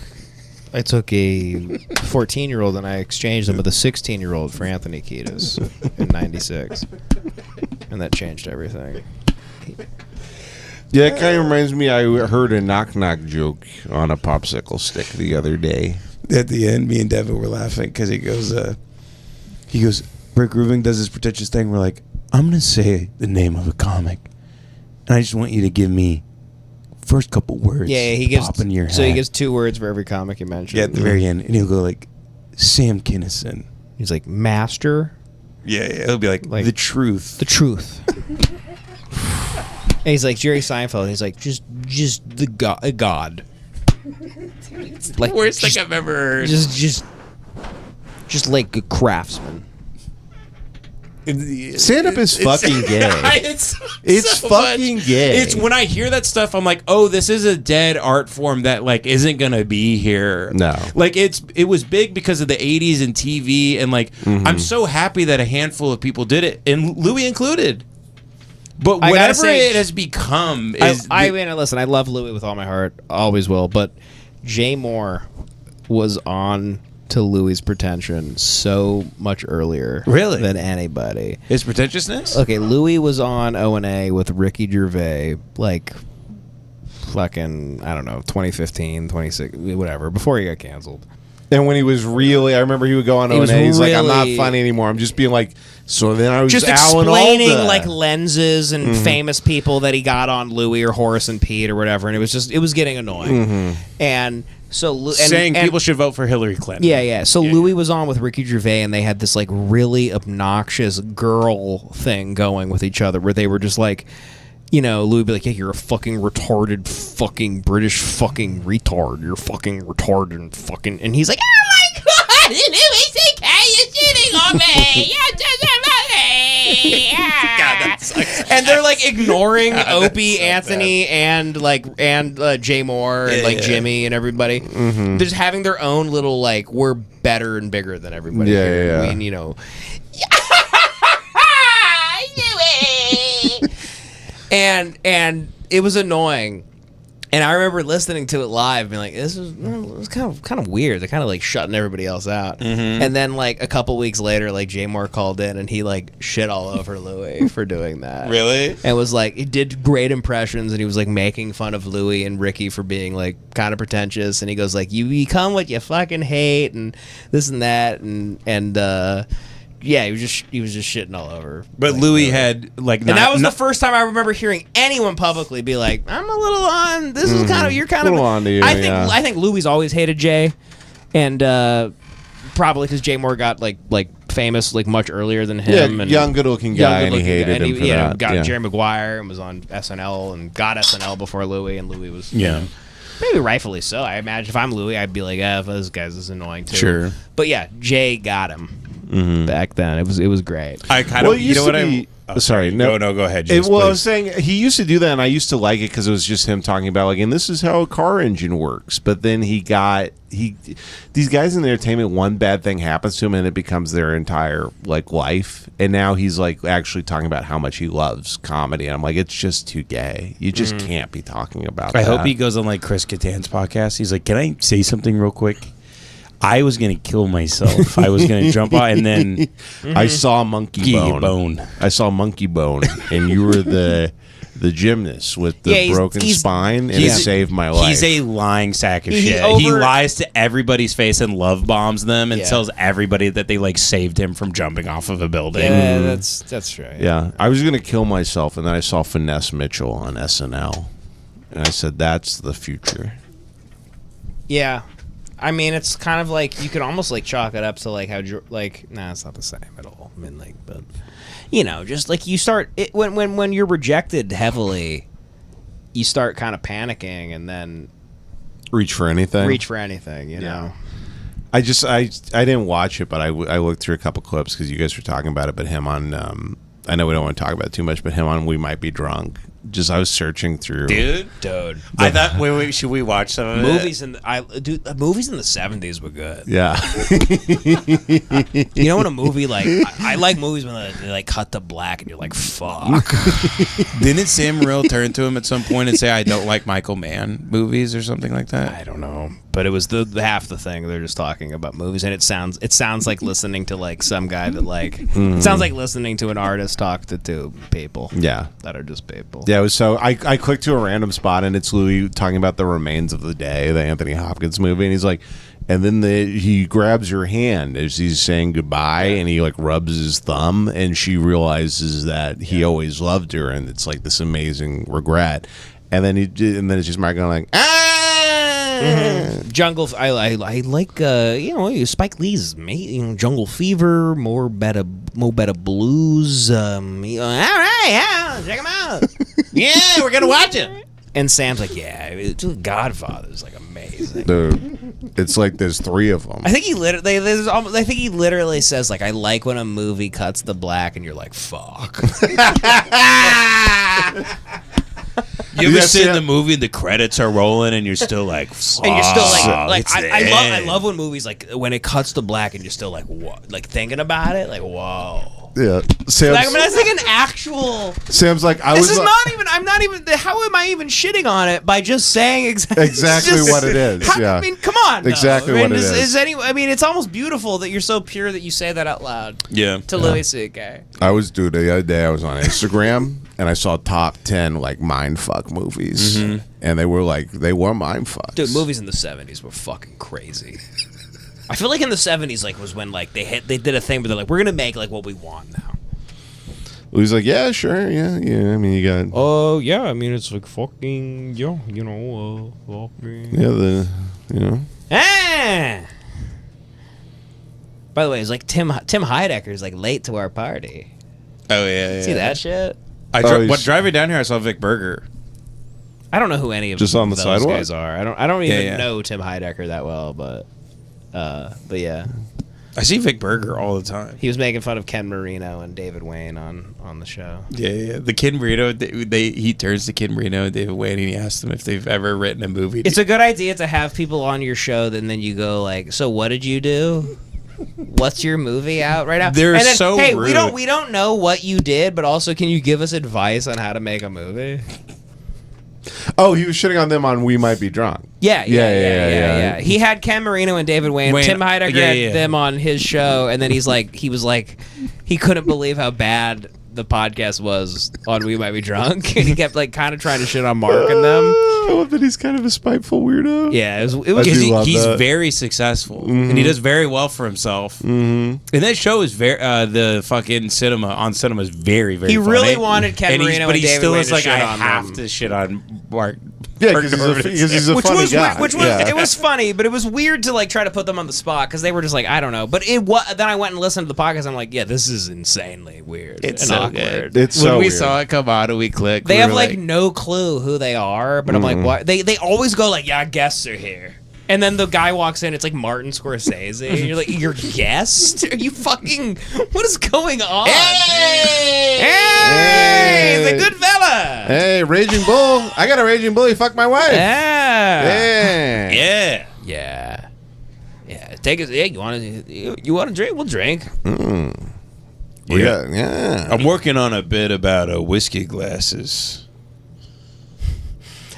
a 14-year-old and I exchanged them with a 16-year-old for Anthony Kiedis in '96, and that changed everything. Yeah, it kind of reminds me. I heard a knock knock joke on a popsicle stick the other day. At the end, me and Devin were laughing because he goes, Rick Rubin does this pretentious thing. We're like, I'm gonna say the name of a comic, and I just want you to give me first couple words. Yeah, he gives. pop in your So he head. gives 2 words for every comic he mentions. Yeah, at the very end, and he'll go like, Sam Kinison. He's like, master Yeah, he'll be like the truth. the truth. And he's like Jerry Seinfeld. He's like just the God. Like Worst thing I've ever heard. just like a craftsman. Stand up is fucking gay. It's so fucking much. gay. It's when I hear that stuff, I'm like, oh, this is a dead art form that like isn't gonna be here. No. Like it was big because of the 80s and TV, and like I'm so happy that a handful of people did it, and Louis included. But I gotta whatever say, it has become I mean, listen, I love Louis with all my heart, always will. But Jay Moore was on to Louis' pretension so much earlier, Really? than anybody. his pretentiousness. Okay, Louis was on O&A with Ricky Gervais, like fucking, I don't know, 2015, 26, whatever, before he got canceled. And when he was really, I remember he would go on He was O&A. He's like, I'm not really- funny anymore. I'm just being like, so then I was Just Alan explaining Alda. like lenses and famous people that he got on Louis or Horace and Pete or whatever, and it was getting annoying. And so Saying people should vote for Hillary Clinton. Yeah. So Louis was on with Ricky Gervais, and they had this like really obnoxious girl thing going with each other, where they were just like, you know, Louis would be like, "Yeah, you're a fucking retarded, fucking British, fucking retard. You're fucking retarded and fucking," and he's like, "Oh my god, Louis C.K. is shitting on me." God, that sucks. And they're like ignoring Opie, Anthony, and Jay Moore and like Jimmy and everybody. They're just having their own little like, we're better and bigger than everybody. Yeah, here. yeah, yeah. I mean, you know. and it was annoying. And I remember listening to it live, being like, "This is kind of weird." They're kind of like shutting everybody else out. And then like a couple weeks later, like Jay Moore called in and he like shit all over Louis for doing that. Really? And was like, it did great impressions, and he was like making fun of Louis and Ricky for being like kind of pretentious. And he goes like, "You become what you fucking hate," and this and that, and yeah, he was just shitting all over. But like, Louis had like, and that was the first time I remember hearing anyone publicly be like, "I'm a little on. This is kind of you're kind of Little on to you, yeah. I think Louis always hated Jay, and probably because Jay Moore got like famous like much earlier than him. Yeah, and young, good-looking guy, and he hated him for that. Got Yeah. Jerry Maguire and was on SNL and got SNL before Louis, and Louis was maybe rightfully so. I imagine if I'm Louis, I'd be like, this guy's is annoying too. Sure. But yeah, Jay got him back then. It was great. I kind Well, of, it you used know to what be- I'm. sorry, no, go ahead. Well, James, I was please. saying he used to do that, and I used to like it because it was just him talking about like, and this is how a car engine works. But then these guys in the entertainment, one bad thing happens to him, and it becomes their entire like life. And now he's like actually talking about how much he loves comedy. And I'm like, it's just too gay. You just can't be talking about. I that. hope he goes on like Chris Kattan's podcast. He's like, "Can I say something real quick? I was gonna kill myself. I was gonna jump out, and then I saw Monkey Bone. I saw Monkey Bone, and you were the gymnast with the broken spine, and it saved my life. He's a lying sack of shit. He lies to everybody's face and love bombs them, and tells everybody that they like saved him from jumping off of a building. Yeah, that's right. Yeah, I was gonna kill myself, and then I saw Finesse Mitchell on SNL, and I said, "That's the future." Yeah. I mean, it's kind of like you could almost like chalk it up to like how like it's not the same at all. I mean, like, but you know, just like you start when you're rejected heavily, you start kind of panicking and then Reach for anything. You know. I didn't watch it, but I looked through a couple clips because you guys were talking about it. But him on, I know we don't want to talk about it too much, but him on We Might Be Drunk. Just I was searching through, dude. I thought, wait, should we watch some of movies movies in the 70s were good. Yeah. You know, when a movie like I like movies when they like cut to black and you're like, fuck. Didn't Sam Morril turn to him at some point and say, "I don't like Michael Mann movies" or something like that? I don't know, but it was the half the thing. They're just talking about movies, and it sounds like listening to like some guy that like it sounds like listening to an artist talk to two people. Yeah. That are just people. Yeah, it was so I clicked to a random spot and it's Louis talking about The Remains of the Day, the Anthony Hopkins movie, and he's like, and then he grabs your hand as he's saying goodbye, and he like rubs his thumb, and she realizes that he always loved her, and it's like this amazing regret, and then it's just Mark going like, Jungle. I like Spike Lee's Jungle Fever, more better blues. All right, yeah, check him out. Yeah, we're gonna watch it. And Sam's like, yeah, Godfather's like amazing. It's like there's three of them. I think he literally says like, I like when a movie cuts the black and you're like, fuck. You ever sit in the movie and the credits are rolling and you're still like, fuck. And you're still like I love when movies like when it cuts to black and you're still like, what, like thinking about it, like, whoa. Yeah, Sam's Like, I mean, that's like an actual. Sam's like, This is not even. I'm not even. How am I even shitting on it by just saying exactly what it is? Yeah, I mean, come on. Though. Exactly I mean, what it is. I mean, it's almost beautiful that you're so pure that you say that out loud. Yeah. To Louis C.K. I was the other day. I was on Instagram and I saw top 10 like mindfuck movies, and they were mindfucks. Dude, movies in the 70s were fucking crazy. I feel like in the 70s, like, was when like they did a thing where they're like, we're gonna make like what we want now. He's like, yeah, sure, yeah. I mean, you got. Oh yeah, I mean, it's like fucking fucking. Yeah, Ah! By the way, it's like Tim Heidecker's like late to our party. Oh yeah. See that shit? Driving down here, I saw Vic Berger. I don't know who any of Just on the those sidewalk? guys are. I don't even Yeah. know Tim Heidecker that well, but yeah, I see Vic Berger all the time. he was making fun of Ken Marino and David Wayne on the show. Yeah. The Ken Marino, he turns to Ken Marino and David Wayne, and he asks them if they've ever written a movie. It's a good idea to have people on your show, and then you go like, "So what did you do? What's your movie out right now?" They're and then, so hey, rude. we don't know what you did, but also, can you give us advice on how to make a movie? Oh, he was shitting on them on We Might Be Drunk. Yeah. He had Ken Marino and David Wayne. Tim Heidecker had them on his show, and then he was like, he couldn't believe how bad the podcast was on We Might Be Drunk, and he kept like kind of trying to shit on Mark and them. I love that he's kind of a spiteful weirdo. Yeah, it was. He's very successful, and he does very well for himself. And that show is very the fucking cinema is very, very. He funny. really wanted Ken Marino, but he David still Wayne is to like, shit I on have them. to shit on Mark. Yeah, because he's a funny guy. It was funny, but it was weird to like try to put them on the spot because they were just like, I don't know. But then I went and listened to the podcast. I'm like, yeah, this is insanely weird. It's and so awkward. good. It's so when we weird. saw it come on and we clicked. They we have were like no clue who they are, but I'm like, what? They always go like, yeah, guests are here. And then the guy walks in, it's like Martin Scorsese. And you're like, your guest? Are you fucking... What is going on? Hey! He's a good fella! Hey, Raging Bull. I got a Raging Bull. He fucked my wife. Yeah! Yeah. Yeah. Take us... Yeah, you want to drink? We'll drink. Yeah. I'm working on a bit about whiskey glasses.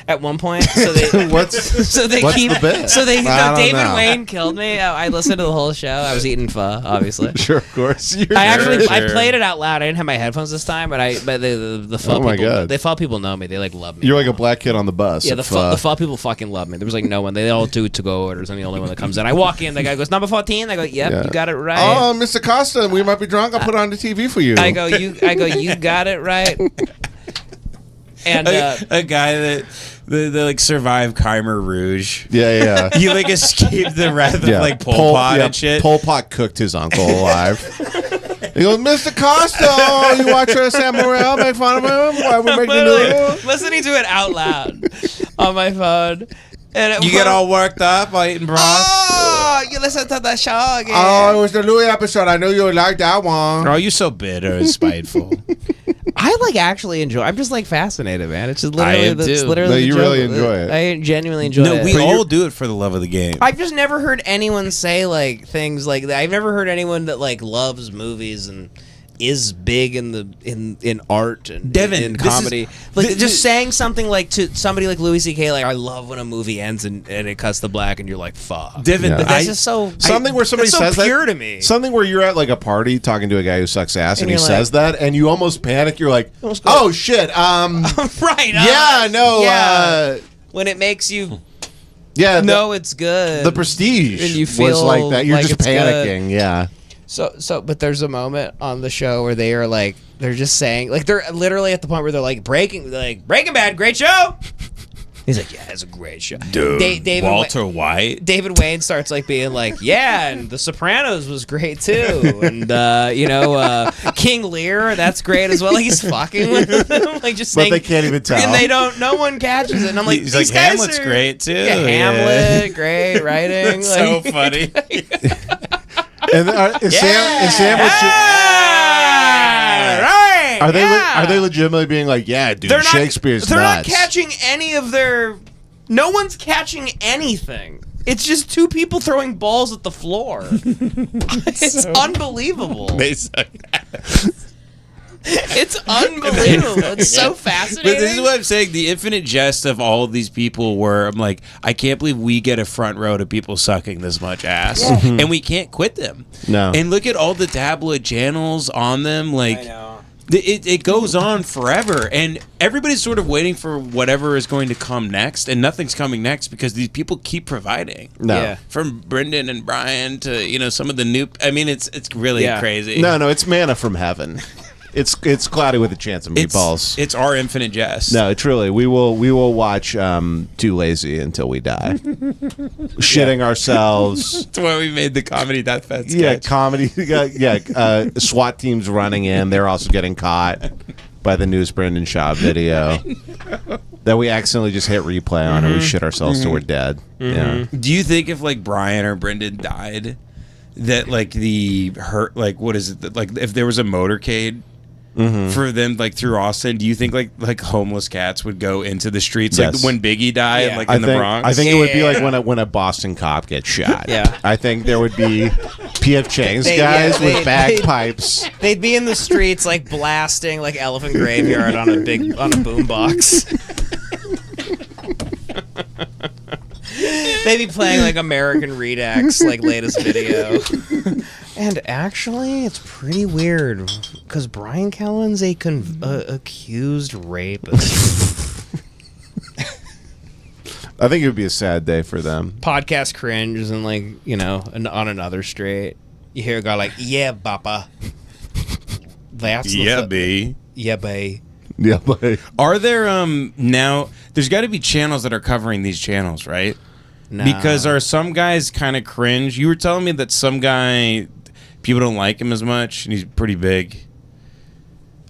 At one point, so they What's the bit? So they I don't David know. Wayne killed me. I listened to the whole show. I was eating pho, obviously. Sure, of course. I played it out loud. I didn't have my headphones this time, but the pho Oh my people, God. the pho people know me. They like love me. You're like a black kid on the bus. Yeah, the pho people fucking love me. There was like no one. They all do to-go orders. I'm the only one that comes in. I walk in. The guy goes, number 14. I go, yep, Yeah. you got it right. Oh, Mr. Costa, we might be drunk. I'll put it on the TV for you. I go, you got it right. And A guy that like survived Khmer Rouge. Yeah. He like escaped the wrath of like Pol Pot and shit. Pol Pot cooked his uncle alive. He goes, Mr. Costa, you watch Sam Morril make fun of him while we make the noodles? listening to it out loud on my phone. And You get all worked up while eating broth. Oh, you listen to the show again. Oh, it was the Louis episode. I knew you would like that one. Oh, you so bitter and spiteful. I like actually enjoy. I'm just like fascinated, man. It's just I literally. am That's too. literally. No, the you joke. really enjoy it. I genuinely enjoy No, it. we all do it for the love of the game. I've just never heard anyone say like things like that. I've never heard anyone that like loves movies and is big in the in art and Devin, in this comedy. is- Like this- just saying something like to somebody like Louis C.K. like I love when a movie ends and it cuts to black and you're like fuck. Devin, Yeah. That's just so Something where somebody that's so says pure that. to me. Something where you're at like a party talking to a guy who sucks ass and he you're says that and you almost panic. You're like, Almost go- oh shit. Right. Yeah, no. Yeah. When it makes you Yeah. know it's good. The Prestige And you was feel like that. You're like just it's good. panicking. Yeah. So, but there's a moment on the show where they are like, they're just saying, like, they're literally at the point where they're like, Breaking Bad, great show. He's like, yeah, it's a great show. Dude, David Walter White. David Wayne starts like being like, yeah, and The Sopranos was great too, and King Lear, that's great as well. Like he's fucking with them, like just But saying, they can't even tell. and they don't. No one catches it. And I'm like, He's like, these guys Hamlet's are- great too. Yeah, Hamlet, great writing. That's so like, funny. And is Sam right. Are they yeah. are they legitimately being like, yeah, dude, They're not- Shakespeare's They're nuts. not catching any of their. No one's catching anything. It's just two people throwing balls at the floor. It's unbelievable. They suck. It's unbelievable. It's so fascinating. But this is what I'm saying. The infinite jest of all of these people where I'm like, I can't believe we get a front row to people sucking this much ass. Yeah. And we can't quit them. No. And look at all the tabloid channels on them. Like, I know. it goes on forever. And everybody's sort of waiting for whatever is going to come next. And nothing's coming next because these people keep providing. No. Yeah. From Brendan and Brian to, some of the new... I mean, it's really crazy. No, it's manna from heaven. It's cloudy with a chance of meatballs. It's our infinite jest. No, truly, we will watch Too Lazy until we die, shitting ourselves. That's why we made the comedy deathbed sketch. Yeah, comedy. Yeah, SWAT teams running in. They're also getting caught by the News Brendan Shaw video that we accidentally just hit replay on, and we shit ourselves till we're dead. Yeah. Do you think if like Brian or Brendan died, that like the hurt, like what is it? Like if there was a motorcade for them, like through Austin, do you think like homeless cats would go into the streets Yes. like when Biggie died, Yeah. like in the Bronx? I think it would be like when a Boston cop gets shot. Yeah. I think there would be P.F. Chang's guys with bagpipes. They'd be in the streets like blasting like Elephant Graveyard on a boombox. They'd be playing like American Redux, like latest video. And actually, it's pretty weird because Brian Callen's a accused rapist. I think it would be a sad day for them. Podcast cringe, and like on another street, you hear a guy like, "Yeah, Bappa." That's B. yeah, bae. Yeah, but Are there now? There's got to be channels that are covering these channels, right? Nah. Because are some guys kind of cringe? You were telling me that some guy, people don't like him as much, and he's pretty big.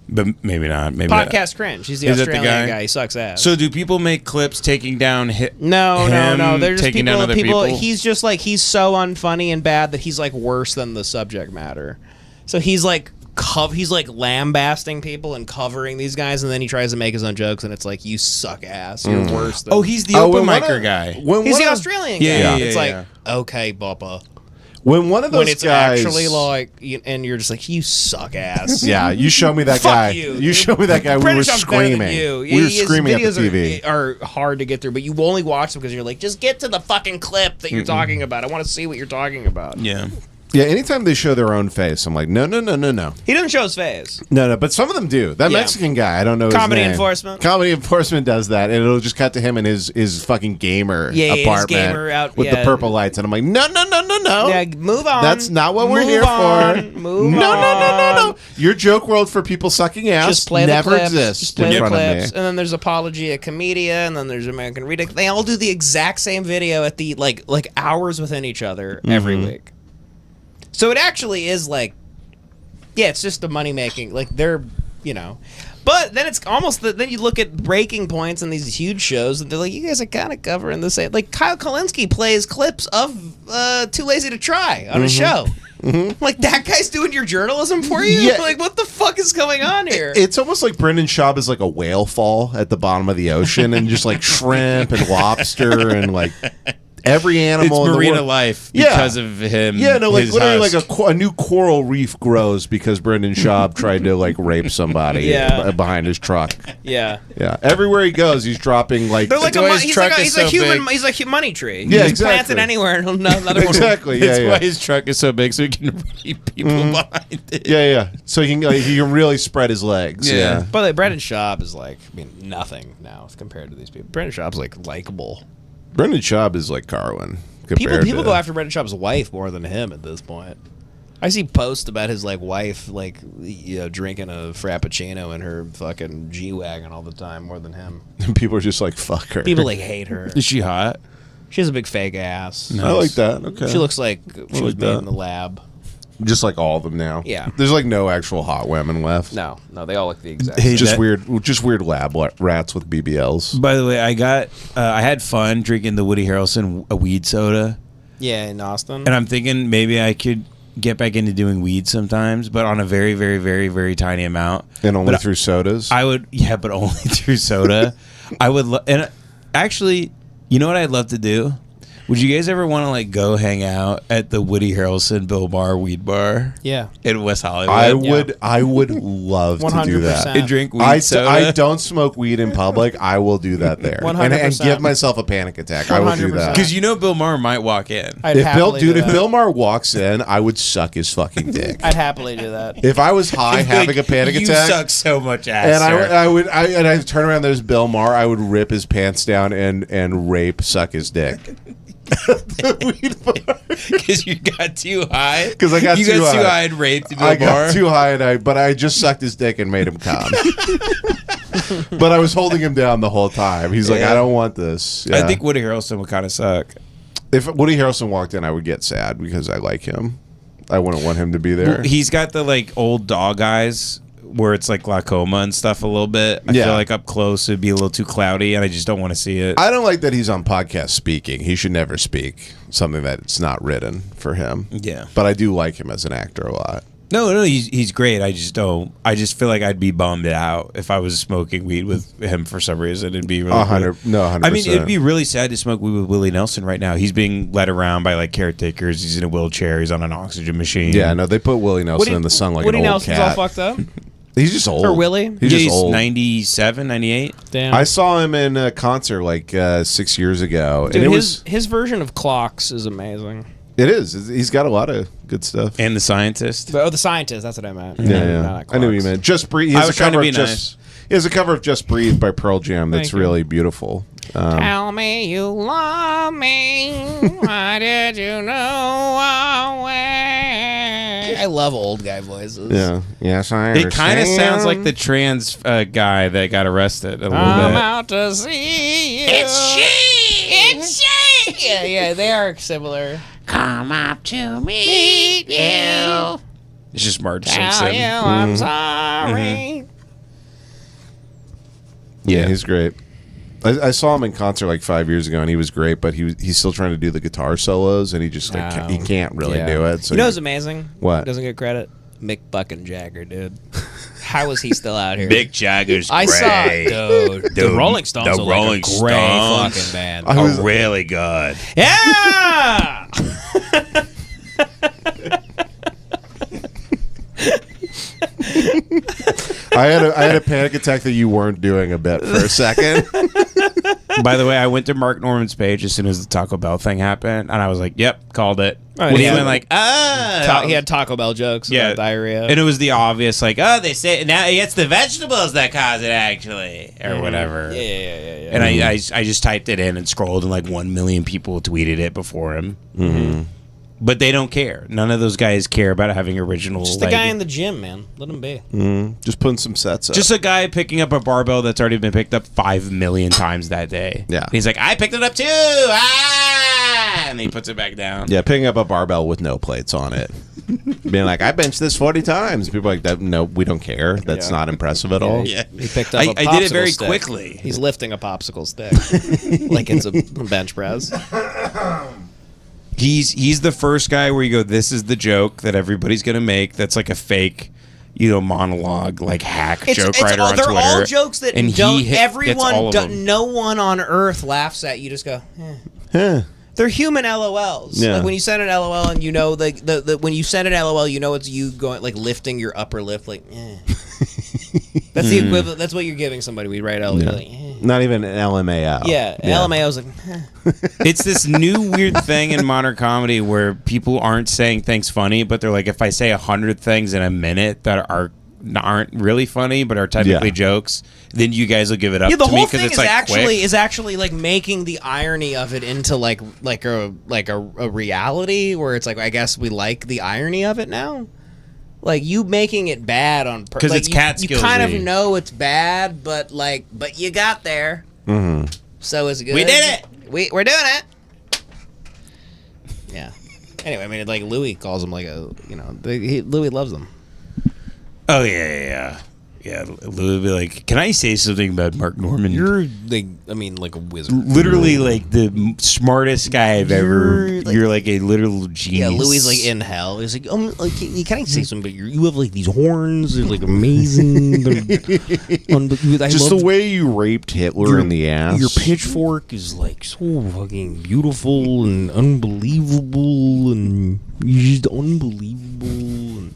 But maybe not. Maybe Podcast cringe. He's the Is that the Australian guy? guy. He sucks ass. So do people make clips taking down No. him, They're just taking people. down other people? He's just like he's so unfunny and bad that he's like worse than the subject matter. So he's like lambasting people and covering these guys, and then he tries to make his own jokes, and it's like, you suck ass. You're worse than. Oh, he's the open micer guy. He's the Australian guy. Yeah, It's like, yeah. okay, Bubba. when one of those When it's guys actually like, and you're just like, you suck ass. yeah, you show me that Fuck guy. you. show me that guy. We were Brendan Schaub's better than screaming. you. We were His screaming at the videos TV. are hard to get through, but you only watch them because you're like, just get to the fucking clip that you're talking about. I want to see what you're talking about. Yeah. Yeah, anytime they show their own face, I'm like, no. He doesn't show his face. No, but some of them do. That Yeah. Mexican guy, I don't know Comedy his name. Enforcement. Comedy Enforcement does that, and it'll just cut to him in his fucking gamer his apartment gamer with the purple lights, and I'm like, no. Yeah, move on. That's not what we're Move here on. for. Move No. on. Your joke world for people sucking ass Just play never the clips. exists Just play in the front clips. of me. And then there's Apology at Comedia, and then there's American Redux. They all do the exact same video at the like hours within each other every week. So it actually is like, yeah, it's just the money making. Like they're, but then it's almost then you look at breaking points in these huge shows, and they're like, you guys are kind of covering the same. Like Kyle Kalinske plays clips of Too Lazy to Try on a show. Like that guy's doing your journalism for you. Yeah. Like what the fuck is going on here? It's almost like Brendan Schaub is like a whale fall at the bottom of the ocean, and just like shrimp and lobster and like every animal It's in the marina world. life Yeah. because of him. Yeah, no, like his literally, husk. like a new coral reef grows because Brendan Schaub tried to like rape somebody Yeah. behind his truck. Yeah. Yeah, everywhere he goes, he's dropping like They're like That's why his he's truck like a, is he's a so human big. he's like a money tree. Yeah, Just exactly. plants it anywhere and another one. exactly. That's Yeah, why yeah. his truck is so big, so he can rape people behind it. Yeah. So he can really spread his legs. Yeah. Yeah. By the way, Brendan Schaub is like, nothing now compared to these people. Brendan Schaub's like likable. Brendan Schaub is like Carwin. People compared to- go after Brendan Schaub's wife more than him at this point. I see posts about his like wife like drinking a frappuccino in her fucking G-Wagon all the time more than him. People are just like, fuck her. People like hate her. Is she hot? She has a big fake ass. I like that. Okay. She looks like she was like made that. in the lab. just like all of them now. Yeah. There's like no actual hot women left. No, they all look the exact Hey, same. Just that- just weird lab rats with BBLs. By the way, I had fun drinking the Woody Harrelson a weed soda, Yeah, in Austin. and I'm thinking maybe I could get back into doing weed sometimes, but on a very, very, very, very tiny amount. And only But through sodas. I would, yeah, but only through soda. I would, and actually, you know what I'd love to do? Would you guys ever want to like go hang out at the Woody Harrelson Bill Maher weed bar? Yeah. In West Hollywood. I would love to do that. 100%. And drink weed I soda. don't smoke weed in public. I will do that there. 100%. And give myself a panic attack. I will do 100%. that. Because you know Bill Maher might walk in. I'd happily do If that. Bill Maher walks in, I would suck his fucking dick. I'd happily do that. If I was high having a panic you attack, suck so much ass. and sir. I turn around, there's Bill Maher, I would rip his pants down and suck his dick. The weed bar. Because you got too high. Because I got you too got too high. high and raped Bill I Maher. got too high, but I just sucked his dick and made him come. But I was holding him down the whole time. He's like, Yeah. I don't want this. I Yeah. think Woody Harrelson would kind of suck. If Woody Harrelson walked in, I would get sad because I like him. I wouldn't want him to be there. He's got the like old dog eyes where it's like glaucoma and stuff a little bit. I Yeah. feel like up close it'd be a little too cloudy and I just don't want to see it. I don't like that he's on podcast speaking. He should never speak something that's not written for him. Yeah. But I do like him as an actor a lot. No, he's great. I just don't. I just feel like I'd be bummed out if I was smoking weed with him for some reason. It'd be really 100%. I mean, it'd be really sad to smoke weed with Willie Nelson right now. He's being led around by like caretakers. He's in a wheelchair. He's on an oxygen machine. Yeah, no, they put Willie Nelson in the sun like Woody an old Nelson's cat. all fucked up. He's just old. Or Willie? He's just He's old. 97, 98. Damn. I saw him in a concert like 6 years ago, Dude, and his version of Clocks is amazing. it is. He's got a lot of good stuff. And The Scientist. Oh, The Scientist. That's what I meant. Yeah. Not I knew what you Clocks. meant. Just Breathe. He I has was a trying to cover be of nice. He has a cover of Just Breathe by Pearl Jam that's Thank you. really beautiful. Tell me you love me. Why did you know away? I love old guy voices. Yeah. Yes, I It kind of sounds like the trans guy that got arrested a little I'm bit. out to see you. It's she! It's she! Yeah, they are similar. Come up to meet you. It's just Marge Tell Simpson. you I'm sorry. Yeah, he's great. I saw him in concert like 5 years ago, and he was great. But he's still trying to do the guitar solos, and he just like, he can't really do it. So You know what's amazing? What? Doesn't get credit? Mick fucking Jagger, dude. How is he still out here? Mick Jagger's I saw, great. dude. The Rolling Stones the are like Rolling a great Stones fucking band. I was- really good. Yeah. I had a panic attack that you weren't doing a bit for a second. By the way, I went to Mark Norman's page as soon as the Taco Bell thing happened, and I was like, "Yep, called it." Oh, And he yeah. went like, "Ah." He had Taco Bell jokes about diarrhea. and it was the obvious, like, "Oh, they say now it's the vegetables that cause it, actually, or whatever." Yeah. And I just typed it in and scrolled, and like 1 million people tweeted it before him. Mm-hmm. But they don't care. None of those guys care about having original. Just the guy in the gym, man. Let him be. Just putting some sets up. Just a guy picking up a barbell that's already been picked up 5 million times that day. Yeah. And he's like, I picked it up too. Ah! And he puts it back down. yeah, picking up a barbell with no plates on it. Being like, I benched this 40 times. People are like, that, no, we don't care. That's not impressive at all. Yeah. He picked up I a popsicle did it very stick. quickly. He's lifting a popsicle stick. Like it's a bench press. He's the first guy where you go, this is the joke that everybody's going to make. That's like a fake, monologue, like hack joke writer on they're Twitter. all jokes that And don't. gets all Everyone, of do, them. no one on earth laughs at you. Just go. Huh. They're human LOLs. Yeah. Like when you send an LOL and you know the when you send an LOL, you know it's you going like lifting your upper lip, like. That's the equivalent. That's what you're giving somebody. We write LOL. Like, Not even an LMAO. yeah, LMAO is like. It's this new weird thing in modern comedy where people aren't saying things funny, but they're like, if I say 100 things in a minute that aren't really funny but are technically Yeah. jokes, then you guys will give it up Yeah, the to me whole because thing it's is like actually like making the irony of it into like a reality where it's like I guess we like the irony of it now. Like you making it bad on purpose. 'Cause Like, it's cat you kind of skillsy. know it's bad, but you got there. Mm-hmm. So it's good. We did it. We're doing it. Yeah. Anyway, I mean, like Louis calls him like a Louis loves them. Oh yeah. yeah, Lou would be like, can I say something about Mark Norman? You're like a wizard. Literally like the smartest guy I've ever. You're like a literal genius. Yeah, Louis like in hell. He's like, can I say something? But you have like these horns. They're like amazing. Just the way you raped Hitler in the ass. Your pitchfork is like so fucking beautiful and unbelievable, and you're just unbelievable. And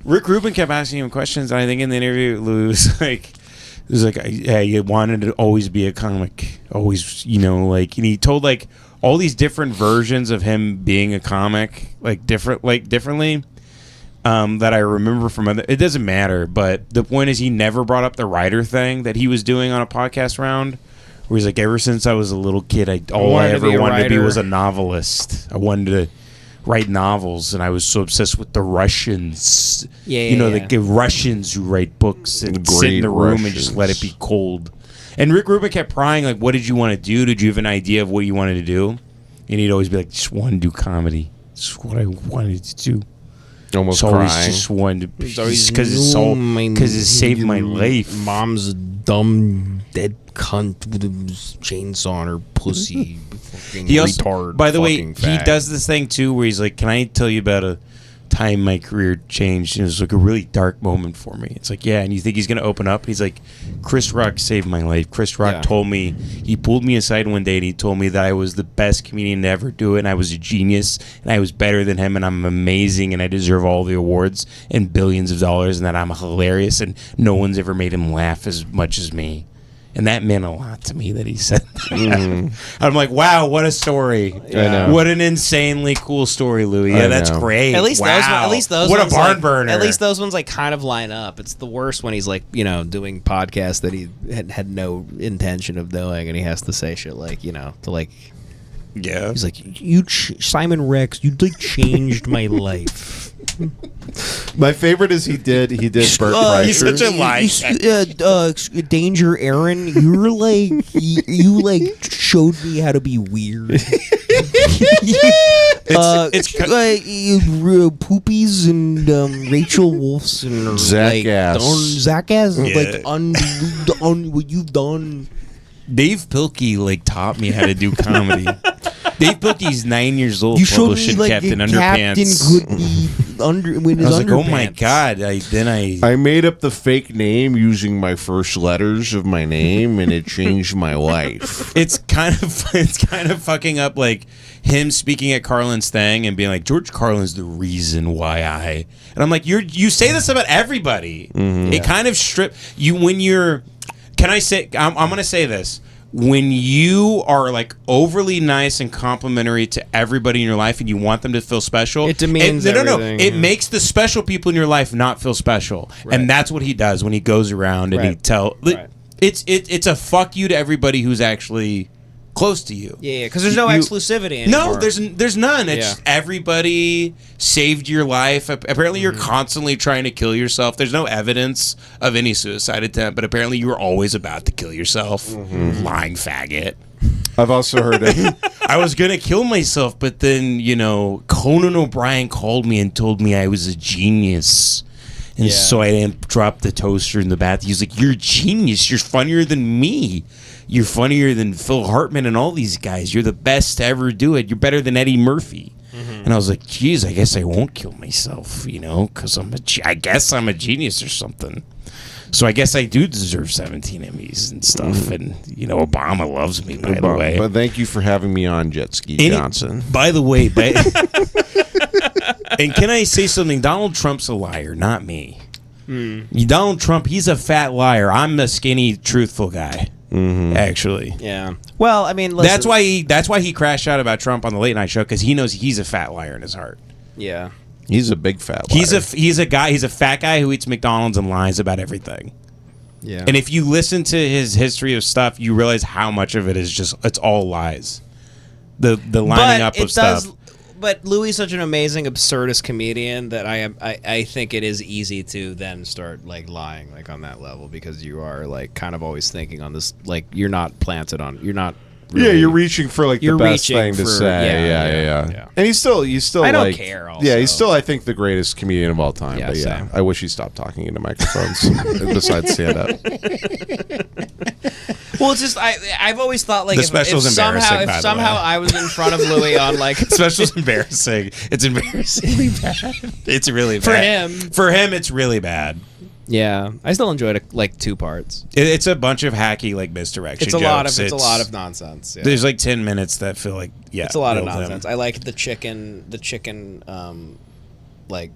Rick Rubin kept asking him questions, and I think in the interview, Lou was like, yeah, you wanted to always be a comic, always, like, and he told like all these different versions of him being a comic, differently. That I remember from other. It doesn't matter, but the point is, he never brought up the writer thing that he was doing on a podcast round, where he's like, ever since I was a little kid, all I ever wanted to be was a novelist. I wanted to write novels, and I was so obsessed with the Russians. The Russians who write books and sit in the room and just let it be cold. And Rick Rubin kept prying, like, what did you want to do? Did you have an idea of what you wanted to do? And he'd always be like, just want to do comedy. It's what I wanted to do. Almost it's always crying. just wanted because it saved my life. Mom's a dumb dead cunt with a chainsaw on her pussy. Fucking He also, retard. by the way, fucking he fag. does this thing too, where he's like, "Can I tell you about a time my career changed?" And it was like a really dark moment for me. It's like, yeah, and you think he's gonna open up? He's like, "Chris Rock saved my life. Chris Rock told me, he pulled me aside one day and he told me that I was the best comedian to ever do it, and I was a genius, and I was better than him, and I'm amazing, and I deserve all the awards and billions of dollars, and that I'm hilarious, and no one's ever made him laugh as much as me." And that meant a lot to me that he said that. I'm like, wow, what a story. I know. What an insanely cool story, Louis. Yeah, that's know. great. At least those what ones, a barn like, burner. At least those ones like kind of line up. It's the worst when he's like, doing podcasts that he had no intention of doing, and he has to say shit like, to like, yeah. he's like, Simon Rex, you like changed my life. My favorite is he did Bert He's Kreischer. such a lie. Danger Aaron, you're like you like showed me how to be weird. Poopies and Rachel Wolf's and Zach Ass. Zach Ass, Yeah. on what you've done. Dave Pilkey taught me how to do comedy. Dave Pilkey's 9 years old, You showed publishing me like Captain a Underpants. captain could be with his I was like, oh my underpants. god! I made up the fake name using my first letters of my name, and it changed my life. It's kind of fucking up like him speaking at Carlin's thing and being like, George Carlin's the reason why I. And I'm like, you say this about everybody. It kind of you when you're. Can I say? I'm going to say this. When you are like overly nice and complimentary to everybody in your life, and you want them to feel special, it demeans everything. It makes the special people in your life not feel special, and that's what he does when he goes around and he It's a fuck you to everybody who's actually close to you. Yeah, because there's no exclusivity anymore. No, there's none. It's just everybody saved your life. Apparently, you're constantly trying to kill yourself. There's no evidence of any suicide attempt, but apparently you were always about to kill yourself. Lying faggot. I've also heard it. I was going to kill myself, but then, Conan O'Brien called me and told me I was a genius. And so I didn't drop the toaster in the bath. He's like, you're a genius. You're funnier than me. You're funnier than Phil Hartman and all these guys. You're the best to ever do it. You're better than Eddie Murphy. And I was like, geez, I guess I won't kill myself, because I guess I'm a genius or something. So I guess I do deserve 17 Emmys and stuff. And, Obama loves me, by the way. But thank you for having me on, Jet Ski Johnson. By the way, and can I say something? Donald Trump's a liar, not me. Donald Trump, he's a fat liar. I'm a skinny, truthful guy. Actually, yeah. Well, I mean, listen. that's why he crashed out about Trump on the late night show, because he knows he's a fat liar in his heart. Yeah, he's a big fat liar. He's a fat guy who eats McDonald's and lies about everything. Yeah. And if you listen to his history of stuff, you realize how much of it is it's all lies. The lining up of stuff. But Louis is such an amazing absurdist comedian that I think it is easy to then start like lying like on that level, because you are like kind of always thinking on this, like you're not Yeah, you're reaching for like the You're best reaching thing to for- say. Yeah. And he's still I don't like, care, Yeah, he's also. still I think the greatest comedian of all time. Yeah, but yeah, same. I wish he stopped talking into microphones besides stand up. Well, it's just I've always thought like The if special's somehow embarrassing, by if the somehow way. I was in front of Louis on like Special's embarrassing. It's embarrassingly bad. It's really bad. For him. For him, it's really bad. yeah, I still enjoyed it like 2 parts. It's a bunch of hacky like misdirection. It's a jokes. lot of nonsense. Yeah. There's like 10 minutes that feel like It's a lot of build him. nonsense. I like the chicken like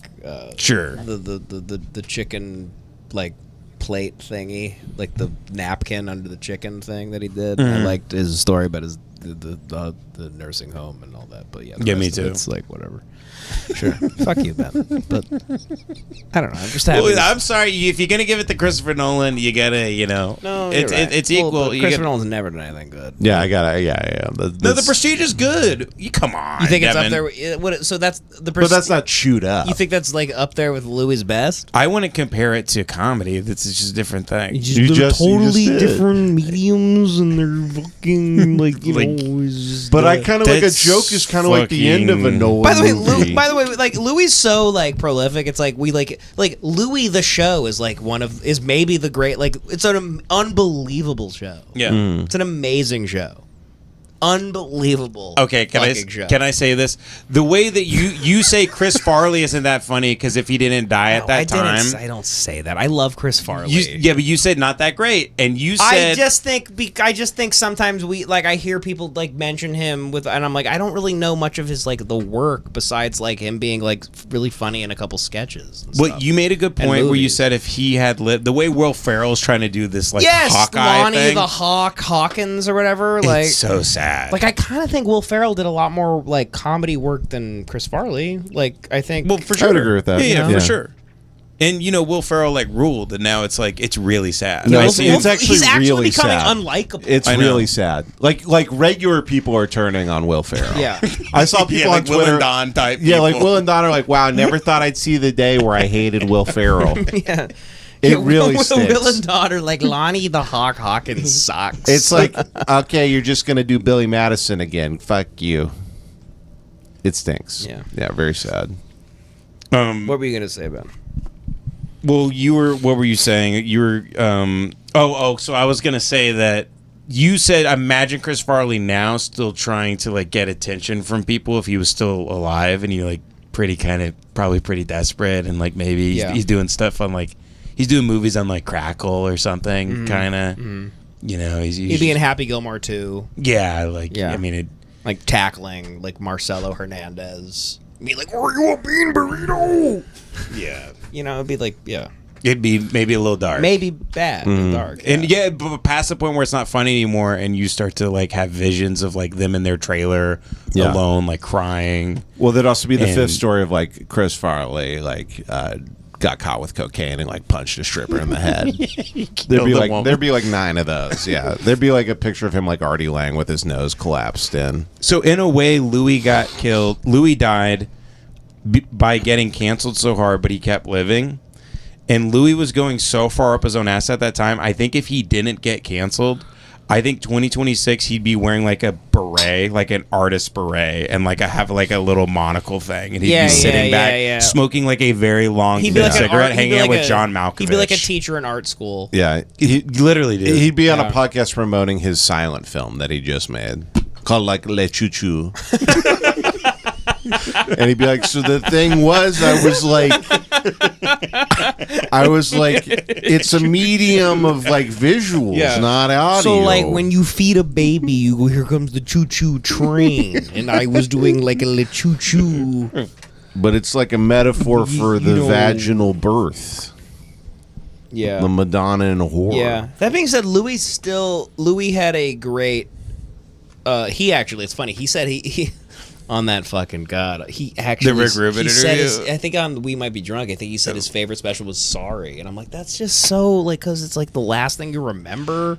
Sure. the chicken like plate thingy, like the napkin under the chicken thing that he did. I liked his story about his the nursing home and all that. But yeah, the Yeah, me rest of too. It's like whatever. Sure, fuck you, Ben. But I don't know. I'm just happy. Well, I'm sorry. If you're gonna give it to Christopher Nolan, you gotta, no, it's you're right. it's Well, equal. but You Christopher gotta- Nolan's never done anything good. Yeah, I got it. Yeah. No, The Prestige is good. You come on. You think it's up Devin. there? So that's the. But that's not chewed up. You think that's like up there with Louis' best? I wouldn't compare it to comedy. This is just a different thing. You just did. different mediums, and they're fucking like Like- know. it's just, But I kind of like a That's joke is kind of like the end of a fucking- Nolan By the way, movie. like Louis is so like prolific. It's like we like Louis the show is like is maybe the great like it's an unbelievable show. Yeah. It's an amazing show. Unbelievable. Okay, fucking show. can I say this? The way that you say Chris Farley isn't that funny because if he didn't die at that time, I don't say that. I love Chris Farley. yeah, but you said not that great, and you said I just think sometimes we like I hear people like mention him with and I'm like I don't really know much of his like the work besides like him being like really funny in a couple sketches. And Well, stuff. you made a good And point where you movies. said if he had lived the way Will Ferrell's trying to do this like yes, Hawkeye Lonnie thing, the Hawkins or whatever. Like it's so sad. like I kind of think Will Ferrell did a lot more like comedy work than Chris Farley. Like I think well, for I sure, would agree with that. Yeah, Yeah. for sure. And Will Ferrell like ruled, and now it's like it's really sad. No, I it's- see it's it. actually he's actually really becoming sad. unlikable. It's I know. really sad. Like regular people are turning on Will Ferrell. yeah. I saw people yeah, on like Twitter. Will and Don type. Yeah, like people. Will and Don are like, wow, I never thought I'd see the day where I hated Will Ferrell. Yeah. It really Will stinks. and daughter like Lonnie the Hawkins sucks. It's like, okay, you're just gonna do Billy Madison again. Fuck you. It stinks. Yeah. Very sad. what were you gonna say, Ben? Well, what were you saying? You were so I was gonna say that you said imagine Chris Farley now still trying to like get attention from people if he was still alive and you're like probably pretty desperate and like maybe he's doing stuff on like he's doing movies on like Crackle or something he'd He'd be in Happy Gilmore too. yeah like Yeah. I mean it Like tackling like Marcelo Hernandez. Be like, "Are you a bean burrito?" yeah It'd be like, yeah, it'd be maybe a little dark maybe bad, and dark, and but past the point where it's not funny anymore and you start to like have visions of like them in their trailer alone like crying. Well, there'd also be the And- fifth story of like Chris Farley got caught with cocaine and like punched a stripper in the head. There'd be like 9 of those. Yeah, there'd be like a picture of him like Artie Lang with his nose collapsed in. So in a way, Louis got killed. Louis died by getting canceled so hard, but he kept living. And Louis was going so far up his own ass at that time. I think if he didn't get canceled, I think 2026 he'd be wearing like a beret, like an artist beret, and like have like a little monocle thing, and he'd be sitting back smoking like a very long he'd be like cigarette, hanging out with John Malkovich. He'd be like a teacher in art school. Yeah, He literally did. He'd be on a podcast promoting his silent film that he just made called like Le Choo Choo. And he'd be like, so the thing was, I was like, it's a medium of like visuals, not audio. So like when you feed a baby, you go, here comes the choo choo train, and I was doing like a le choo choo. But it's like a metaphor for the vaginal birth. Yeah. The Madonna and horror. Yeah. That being said, Louis had a great. He actually, it's funny. He said he on that fucking god. He actually The Rick Rubin he said interview? I think on We Might Be Drunk. I think he said his favorite special was Sorry, and I'm like, that's just so like because it's like the last thing you remember.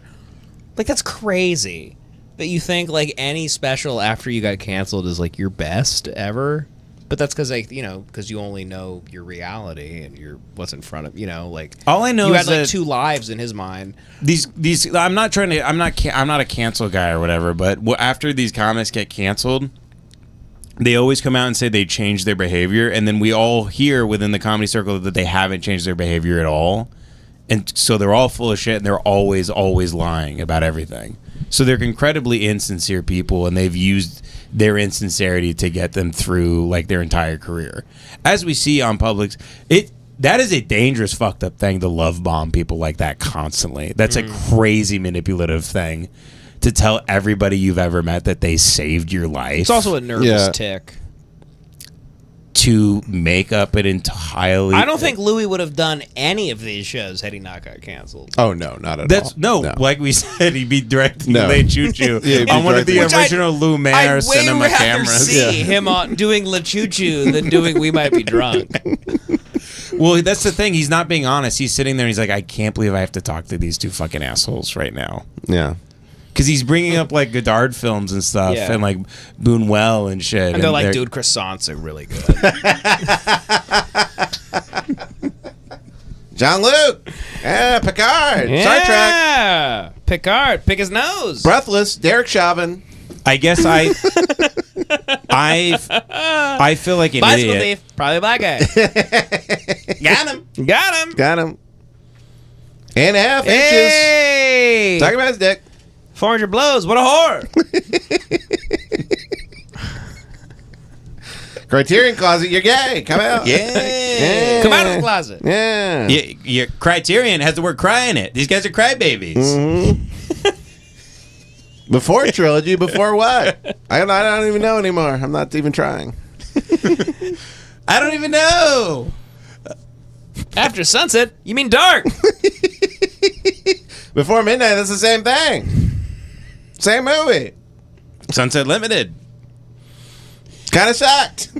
Like that's crazy that you think like any special after you got canceled is like your best ever. But that's because because you only know your reality and what's in front of like. All I know you is had like that 2 lives in his mind. These I'm not a cancel guy or whatever, but after these comics get canceled, they always come out and say they changed their behavior, and then we all hear within the comedy circle that they haven't changed their behavior at all, and so they're all full of shit and they're always lying about everything. So they're incredibly insincere people, and they've used their insincerity to get them through like their entire career. As we see on Publix, that is a dangerous, fucked up thing to love bomb people like that constantly. That's a crazy manipulative thing to tell everybody you've ever met that they saved your life. It's also a nervous tick. To make up an entirely... I don't think Louis would have done any of these shows had he not got canceled. Oh, no, not at all. No, like we said, he'd be directing No. Le Choo Choo on one of the original Lumiere cinema cameras. I'd way rather see him doing Le Choo Choo than doing We Might Be Drunk. Well, that's the thing. He's not being honest. He's sitting there and he's like, I can't believe I have to talk to these 2 fucking assholes right now. Yeah. Because he's bringing up like Godard films and stuff, and like Buñuel and shit. And they're like, dude, croissants are really good. Jean-Luc, Picard, Star Trek, Picard, pick his nose. Breathless, Derek Chauvin. I guess I feel like an Bicycle idiot. thief, probably a black guy. Got him. And a half inches. Hey, Talking about his dick. 400 blows. What a whore. Criterion Closet, you're gay. Come out. Yeah. Come out of the closet. Yeah. Your Criterion has the word cry in it. These guys are crybabies. Mm-hmm. Before trilogy, before what? I don't even know anymore. I'm not even trying. I don't even know. After sunset, you mean dark. Before midnight, that's the same thing. Same movie. Sunset Limited. Kind of sucked.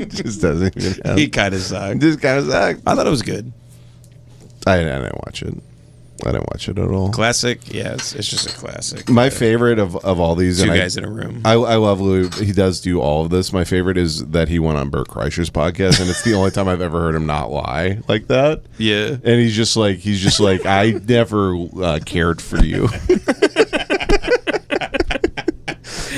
Just doesn't even have. He kind of sucked. Just kind of sucked. I thought it was good. I didn't watch it. I didn't watch it at all. Classic? Yeah, it's just a classic. My favorite of all these... 2 guys in a room. I love Louis. He does do all of this. My favorite is that he went on Bert Kreischer's podcast, and it's the only time I've ever heard him not lie like that. Yeah. And he's just like, I never cared for you.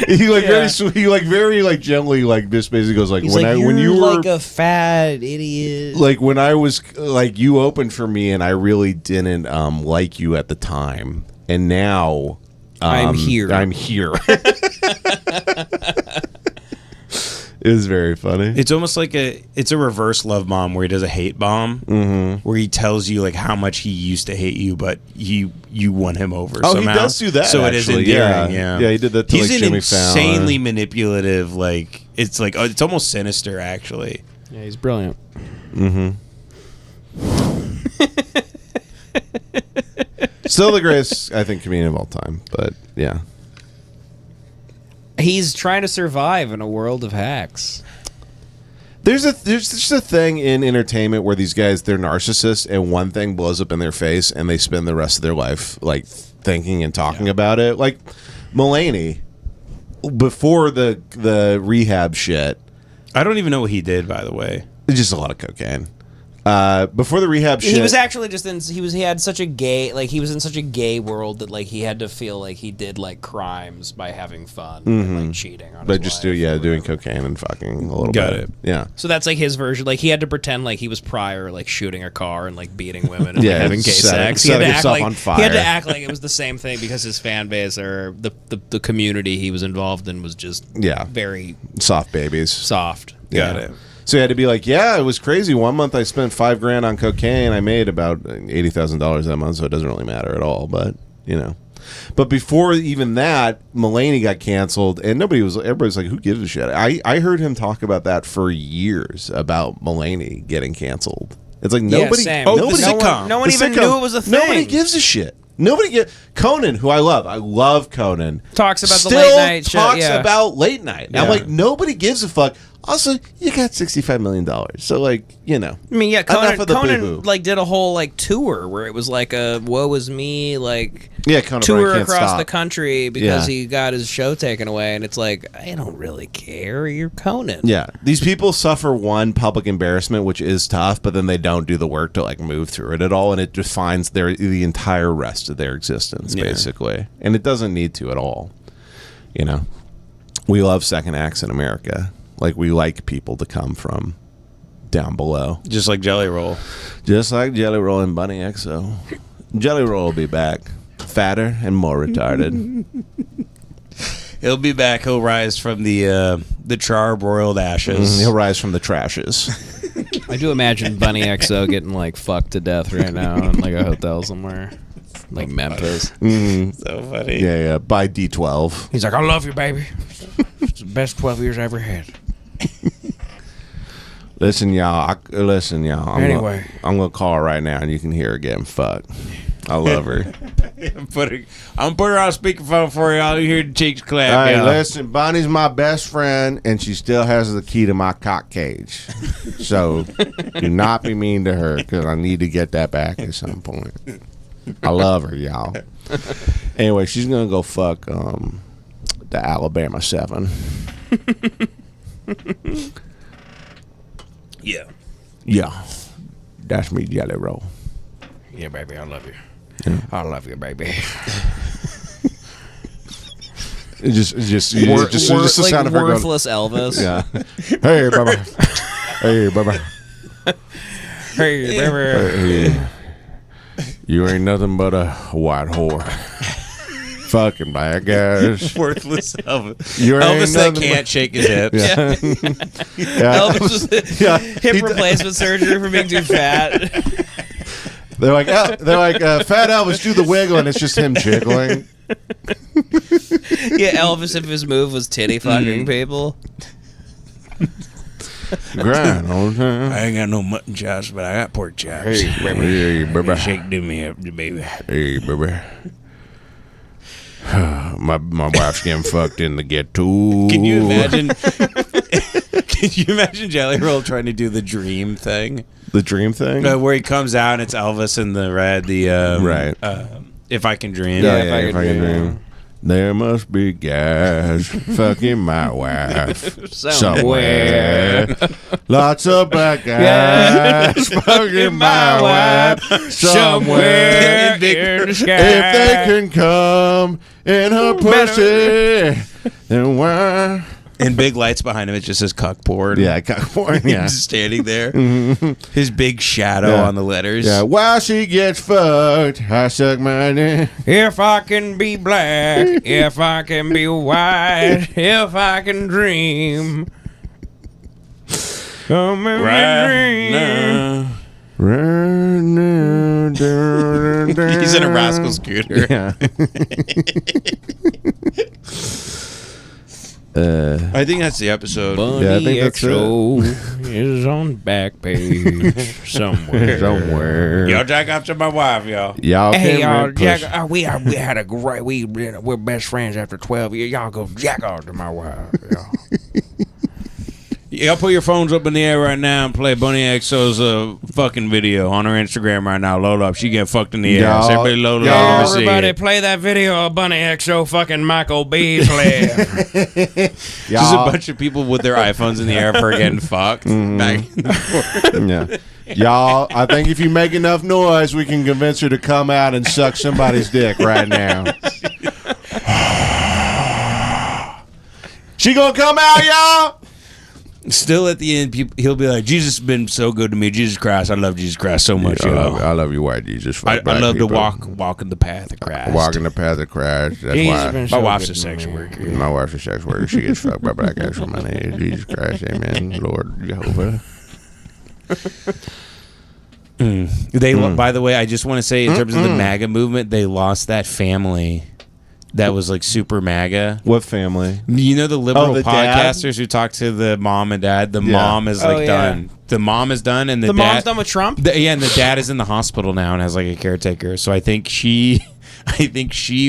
He very sweet, very gently just basically goes like, He's when you were like a fat idiot. Like when I was you opened for me and I really didn't like you at the time, and now I'm here. It was very funny. It's almost like it's a reverse love bomb where he does a hate bomb, where he tells you like how much he used to hate you, but you won him over. Oh, somehow. he does do that. So actually. it is endearing. Yeah, he did that to He's like an Jimmy Fallon. insanely manipulative. Like it's almost sinister actually. Yeah, he's brilliant. Mm-hmm. Still the greatest, I think, comedian of all time. But yeah. He's trying to survive in a world of hacks. There's just a thing in entertainment where these guys, they're narcissists, and one thing blows up in their face, and they spend the rest of their life like thinking and talking about it. Like Mulaney, before the rehab shit. I don't even know what he did, by the way. Just a lot of cocaine. Before the rehab shit, He was actually just in. He had such a gay. Like he was in such a gay world that like he had to feel like he did like crimes by having fun, and, like cheating on. but his just wife doing cocaine and fucking a little Got bit. it. Yeah. So that's like his version. Like he had to pretend like he was Pryor, like shooting a car and like beating women and Yeah, like, having gay sex. He had setting to act himself like on fire. he had to act like it was the same thing because his fan base or the community he was involved in was just very Soft babies. soft. Got it. So he had to be like, yeah, it was crazy. One month I spent $5,000 on cocaine. I made about $80,000 that month, so it doesn't really matter at all. But but before even that, Mulaney got canceled, and everybody's like, who gives a shit? I heard him talk about that for years about Mulaney getting canceled. It's like nobody. Same. Oh, nobody, the sitcom. No one The even sitcom. knew it was a thing. Nobody gives a shit. Conan, who I love Conan. Talks about still the late night show. talks Yeah. about late night. Yeah. I'm like, nobody gives a fuck. Also, you got $65 million. So, like, you know. I mean, yeah, enough of the Conan boo-boo. like did a whole like tour where it was like a woe is me like Conan tour O'Brien can't across stop. the country because Yeah. he got his show taken away, and it's like I don't really care. You're Conan. Yeah, these people suffer one public embarrassment, which is tough, but then they don't do the work to like move through it at all, and it defines the entire rest of their existence, basically. And it doesn't need to at all. You know, we love second acts in America. Like we like people to come from down below, Just like Jelly Roll. just like Jelly Roll and Bunny XO. Jelly Roll will be back, fatter and more retarded. He'll be back. He'll rise from the charbroiled ashes. He'll rise from the trashes. I do imagine Bunny XO getting like fucked to death right now in like a hotel somewhere, like Memphis. So funny. Yeah, by D12. He's like, I love you, baby. It's the best 12 years I ever had. Listen, y'all. I'm Anyway. I'm gonna call her right now, and you can hear her getting fucked. I love her. I'm putting her on speakerphone for y'all. You hear the cheeks clap. All right, y'all. listen. Bonnie's my best friend, and she still has the key to my cock cage. So do not be mean to her, because I need to get that back at some point. I love her, y'all. Anyway, she's gonna go fuck the Alabama 7. Yeah. Yeah, that's me, Jelly Roll. Yeah, baby, I love you. I love you, baby. It's just the sound of her going, worthless Elvis. yeah. Hey, baby. Hey, baby. Hey, baby. Hey. You ain't nothing but a white whore. Fucking bad guys. Worthless Elvis. You ain't Elvis that nothing can't shake his hips. Yeah. Elvis was hip replacement surgery for being too fat. They're like, Fat Elvis, do the wiggle, and it's just him jiggling. Yeah, Elvis, if his move was titty fucking people. Grind all the time. I ain't got no mutton chops, but I got pork chops. Hey, baby. Shake them hip, baby. Hey, baby. My wife's getting fucked in the ghetto. Can you imagine? Can you imagine Jelly Roll trying to do the dream thing? The dream thing? Where he comes out and it's Elvis in the red. Right. If I Can Dream. Yeah, If I Can Dream. There must be guys fucking my wife Somewhere. Lots of black guys fucking my wife somewhere. in the sky. If they can come in her pussy, then why? And big lights behind him. It just says cuck porn. Yeah, I got porn. Yeah. He's standing there. His big shadow Yeah. on the letters. Yeah, while she gets fucked, I suck my dick. If I can be black, if I can be white, if I can dream. Come in my dream. He's in a rascal scooter. Yeah. I think that's the episode. Bunny Yeah, I think that's XO is on back page somewhere. Somewhere. Y'all jack off to my wife, y'all. Y'all Hey, can y'all, push. jack, we had a great, we're best friends after 12 years. Y'all go jack off to my wife. Y'all. Y'all put your phones up in the air right now and play Bunny XO's fucking video on her Instagram right now. Load up. She get fucked in the air. Y'all- Everybody load it y'all- up. Let me see Everybody it. play that video of Bunny XO fucking Michael Beasley. Just a Y'all, bunch of people with their iPhones in the air for getting fucked. Back- yeah. Y'all, I think if you make enough noise, we can convince her to come out and suck somebody's dick right now. She gonna come out, y'all? Still at the end, he'll be like, Jesus has been so good to me. Jesus Christ. I love Jesus Christ so much, y'all. I love you, white Jesus. I love to walk in the path of Christ. Walking the path of Christ. That's Jesus why been My so wife's good a to sex me. worker. my wife's a sex worker. She gets fucked by black guys from my name. Jesus Christ, amen. Lord Jehovah. By the way, I just want to say, in terms of the MAGA movement, they lost that family that was like super MAGA. What family? You know the liberal the dad? podcasters who talk to the mom and dad? The Yeah. mom is like Oh, yeah. done. The mom is done, and the The dad, mom's done with Trump? Yeah, and the dad is in the hospital now and has like a caretaker. So I think she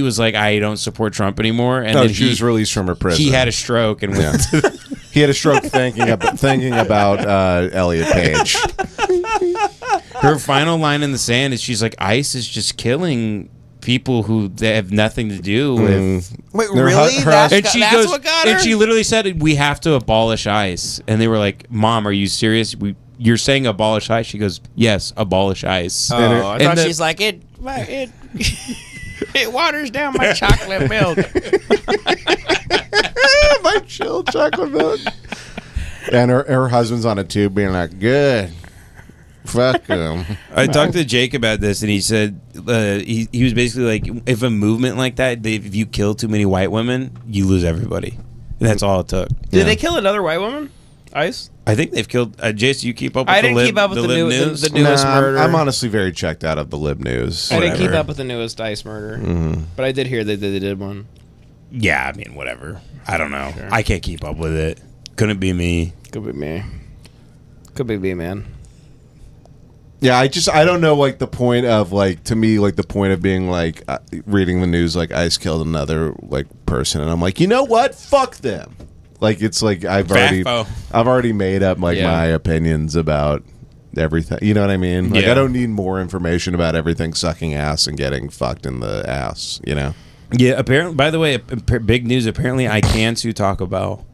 was like, I don't support Trump anymore. And No, then she was released from her prison. he had a stroke and went to He had a stroke thinking about Elliot Page. Her final line in the sand is she's like, ICE is just killing people who they have nothing to do with. Wait, Her really? hu- her That's, hus- And she that's goes, what got her? and she literally said, "We have to abolish ICE." And they were like, "Mom, are you serious? You're saying abolish ICE?" She goes, "Yes, abolish ICE." Oh, I and thought the- she's like, it waters down my chocolate milk. My chilled chocolate milk. And her husband's on a tube being like, good. Fuck him. I talked to Jake about this, and he said he was basically like, if a movement like that, if you kill too many white women, you lose everybody. And that's all it took. Did they kill another white woman? ICE? I think they've killed. Jason, you keep up with I didn't keep up with the lib new- news? the newest murder. I'm honestly very checked out of the lib news. I didn't keep Whatever. up with the newest ICE murder, but I did hear that they did one. Yeah, I mean, whatever. I don't know. Sure. I can't keep up with it. Couldn't be me. Could be me. Could be me, man. Yeah, I don't know, like, the point of, like, to me, like, the point of being, like, reading the news, like, ICE killed another, like, person, and I'm like, you know what? Fuck them. Like, it's like, I've already made up, like, my opinions about everything. You know what I mean? Like, Yeah. I don't need more information about everything sucking ass and getting fucked in the ass, you know? Yeah, apparently, by the way, big news. Apparently, I can sue Taco Bell.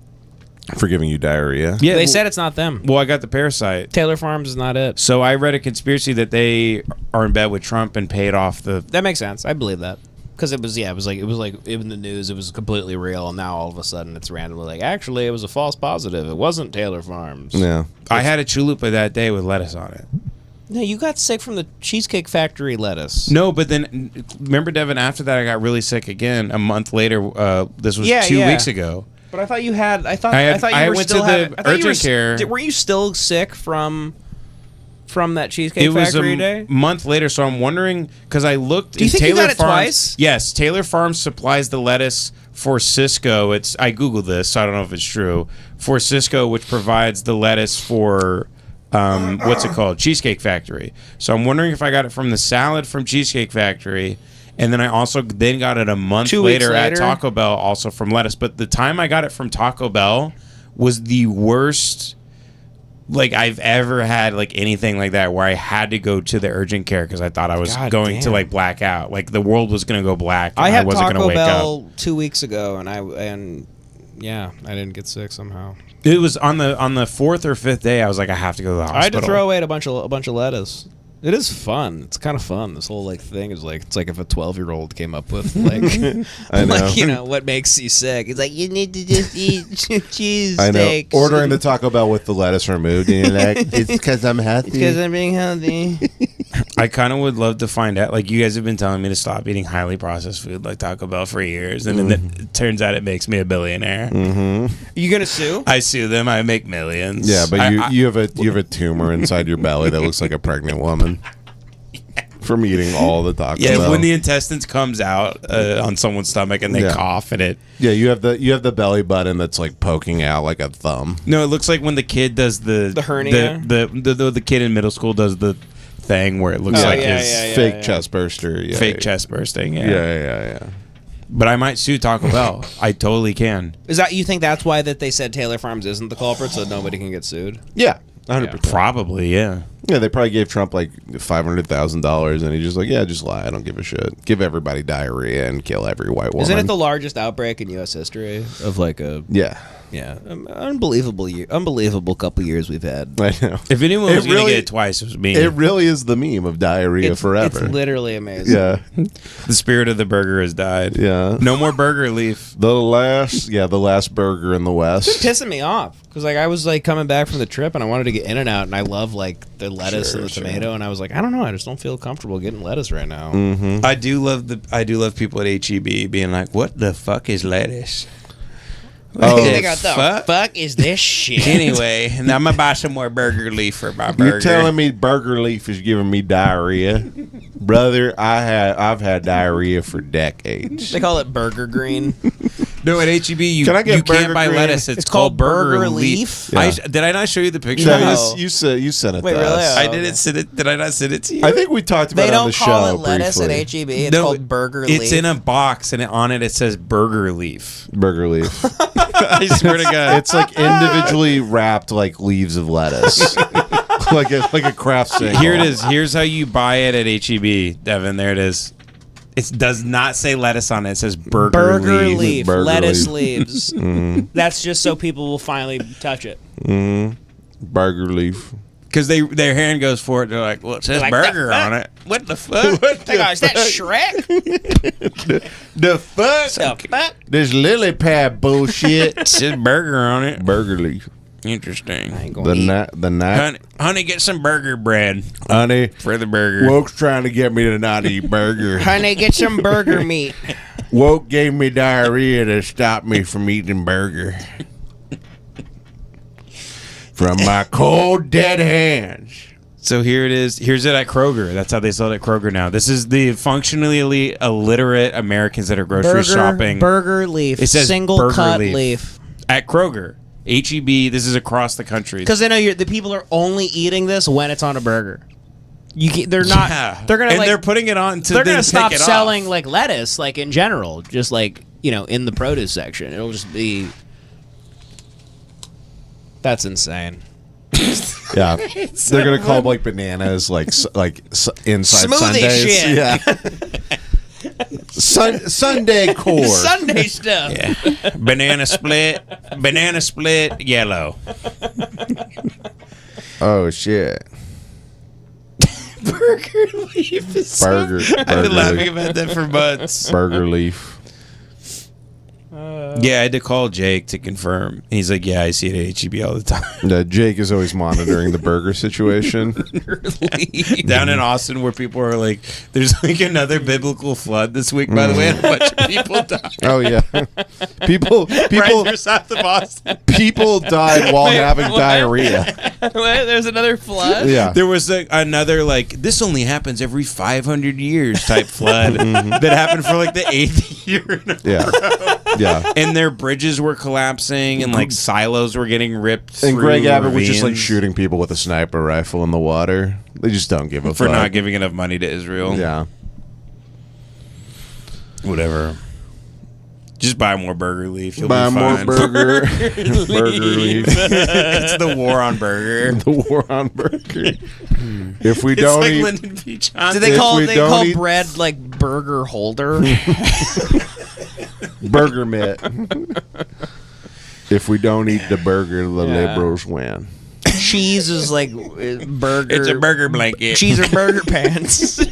For giving you diarrhea. Yeah, They said it's not them. well, I got the parasite. Taylor Farms is not it. So I read a conspiracy that they are in bed with Trump and paid off the. That makes sense. I believe that. Because it was like in the news, it was completely real, and now all of a sudden it's randomly like, actually, it was a false positive. It wasn't Taylor Farms. Yeah. I had a chalupa that day with lettuce on it. No, you got sick from the Cheesecake Factory lettuce. No, but then remember, Devin. After that, I got really sick again. A month later, this was Yeah, 2 yeah. weeks ago. But I thought you had. I thought I you were went still to the having. I thought you were urgent care. Were you still sick from that Cheesecake It was Factory a day? month later, so I'm wondering because I looked. Do you in think you Taylor got it Farms, twice? Yes, Taylor Farms supplies the lettuce for Cisco. I googled this, so I don't know if it's true. For Cisco, which provides the lettuce for what's it called, Cheesecake Factory. So I'm wondering if I got it from the salad from Cheesecake Factory. And then I also got it a month 2 weeks later at later? Taco Bell, also from lettuce. But the time I got it from Taco Bell was the worst, like, I've ever had, like, anything like that, where I had to go to the urgent care because I thought I was God going to, damn. like, black out. Like, the world was going to go black. And I had wasn't Taco gonna wake Bell 2 weeks ago, and I didn't get sick somehow. up. It was on the fourth or fifth day. I was like, I have to go to the hospital. I had to throw away a bunch of lettuce. It is fun. It's kind of fun. This whole like thing is like, it's like if a 12-year-old came up with like, I know. like, you know, what makes you sick. It's like, you need to just eat cheese I know. steaks. Ordering the Taco Bell with the lettuce removed, and you're like, it's because I'm healthy. because I'm being healthy. I kind of would love to find out. Like, you guys have been telling me to stop eating highly processed food like Taco Bell for years, and then it turns out it makes me a billionaire. Are you gonna sue? I sue them. I make millions. Yeah, but I- you have a tumor inside your belly that looks like a pregnant woman from eating all the Taco yeah, Bell. when the intestines comes out on someone's stomach and they Yeah. cough and it. Yeah, you have the belly button that's like poking out like a thumb. No, it looks like when the kid does the hernia? The kid in middle school does the thing where it looks Oh, like yeah, his yeah, Fake chest burster. Yeah, fake yeah. chest bursting. Yeah. Yeah. But I might sue Taco Bell. I totally can. Is that you think that's why that they said Taylor Farms isn't the culprit, so nobody can get sued? Yeah, 100%. Probably, yeah. Yeah, they probably gave Trump like $500,000, and he's just like, yeah, just lie. I don't give a shit. Give everybody diarrhea and kill every white woman. Isn't it the largest outbreak in U.S. history of like a Yeah, unbelievable couple years we've had? I know. If anyone It was going to really- get it twice, it was me. It really is the meme of diarrhea It's forever. literally amazing. Yeah, The spirit of the burger has died. yeah. No more burger leaf. The last burger in the West. Pissing me off because like I was like coming back from the trip and I wanted to get In and Out and I love like the lettuce and the tomato and I was like, I don't know, I just don't feel comfortable getting lettuce right now. I do love people at HEB being like, "What the fuck is lettuce?" Oh, They got the fuck is this shit? Anyway, and I'm gonna buy some more burger leaf for my burger. you're telling me burger leaf is giving me diarrhea, brother? I've had diarrhea for decades. They call it burger green. No, at HEB you Can I get you can't burger buy green? lettuce. It's called called burger burger leaf. leaf? Yeah. Did I not show you the picture? No, No. you sent it Wait, to really? us. I didn't send it. Did I not send it to you? I think we talked about They it on don't the show call it lettuce briefly. at HEB. It's called burger leaf. It's in a box, and on it says burger leaf. Burger leaf. I swear to God. It's like individually wrapped like leaves of lettuce. like a craft single. Here it is. Here's how you buy it at HEB, Devin. There it is. It does not say lettuce on it. It says burger leaf. Burger lettuce leaf. leaves. That's just so people will finally touch it. Burger leaf. Because their hand goes for it. They're like, well, it says Like, burger on it. What the fuck? Hey guys, that Shrek? The fuck? The fuck? This lily pad bullshit. It says burger on it. Burger leaf. Interesting. I ain't gonna eat. The night. Honey, get some burger bread Honey, for the burger. Woke's trying to get me to not eat burger. Honey, get some burger meat. Woke gave me diarrhea to stop me from eating burger. From my cold, dead hands. So here it is. Here's it at Kroger. That's how they sell it at Kroger now. This is the functionally illiterate Americans that are grocery shopping. Burger leaf. It says single burger cut leaf. leaf. At Kroger. HEB, this is across the country. Because they know the people are only eating this when it's on a burger. They're not. Yeah. They're gonna and like. they're putting it on to They're then gonna stop take it selling off. like lettuce, like in general, just like in the produce section. It'll just be. That's insane. Yeah, they're gonna call like bananas inside Smoothie Sundays. shit. Yeah, Sunday core. Sunday stuff. Yeah. Banana split, yellow. Oh shit. Burger leaf is Burger. I've been Burger laughing leaf. about that for months. Burger leaf. Yeah, I had to call Jake to confirm. He's like, yeah, I see it at HEB all the time. Yeah, Jake is always monitoring the burger situation. Down in Austin where people are like, there's like another biblical flood this week, by the way, and a bunch of people died. Oh yeah, people Right south of Austin. people died while having diarrhea. There's another flood. Yeah, There was another like, this only happens every 500 years type flood that happened for like the 8th year in a yeah, yeah. and their bridges were collapsing and like silos were getting ripped And through Greg Abbott was just like ravines shooting people with a sniper rifle in the water. They just don't give a for fuck. not giving enough money to Israel. Yeah. Whatever. Just buy more burger leaf. You'll Buy be more fine. burger. Burger leaf. It's the war on burger. The war on burger. If we It's don't like eat, Lyndon B. Johnson. Do they If call we don't eat- bread like burger holder? burger mitt. If we don't eat the burger, the liberals win. Cheese is like burger. It's a burger blanket. Cheese or burger pants.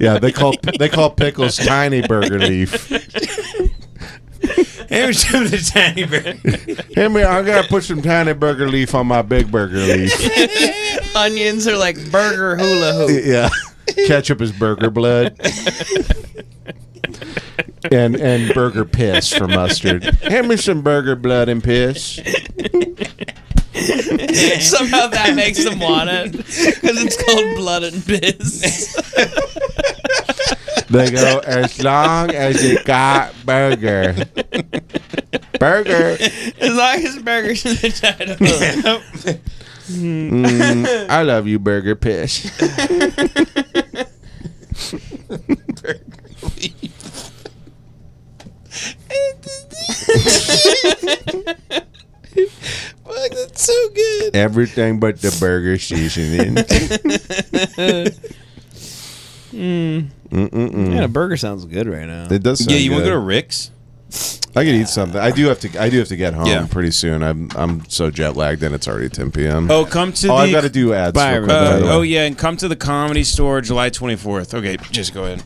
Yeah, they call pickles tiny burger leaf. Here's some of the tiny burger. Hey man, I gotta put some tiny burger leaf on my big burger leaf. Onions are like burger hula hoop. Yeah, ketchup is burger blood. And burger piss for mustard. Hand me some burger blood and piss. Somehow that makes them want it because it's called blood and piss. They go, as long as it got burger. Burger. As long as burgers in the title. I love you, burger piss. Fuck, that's so good. Everything but the burger seasoning. Yeah, a burger sounds good right now. It does sound Yeah, you want to good. go to Rick's? I could eat something. I do have to get home Yeah. pretty soon. I'm so jet lagged and it's already 10 p.m. Oh, come to I've the. got to do ads. Bye, real quick, by the way. Oh yeah, and come to the Comedy Store July 24th. Okay, just go ahead.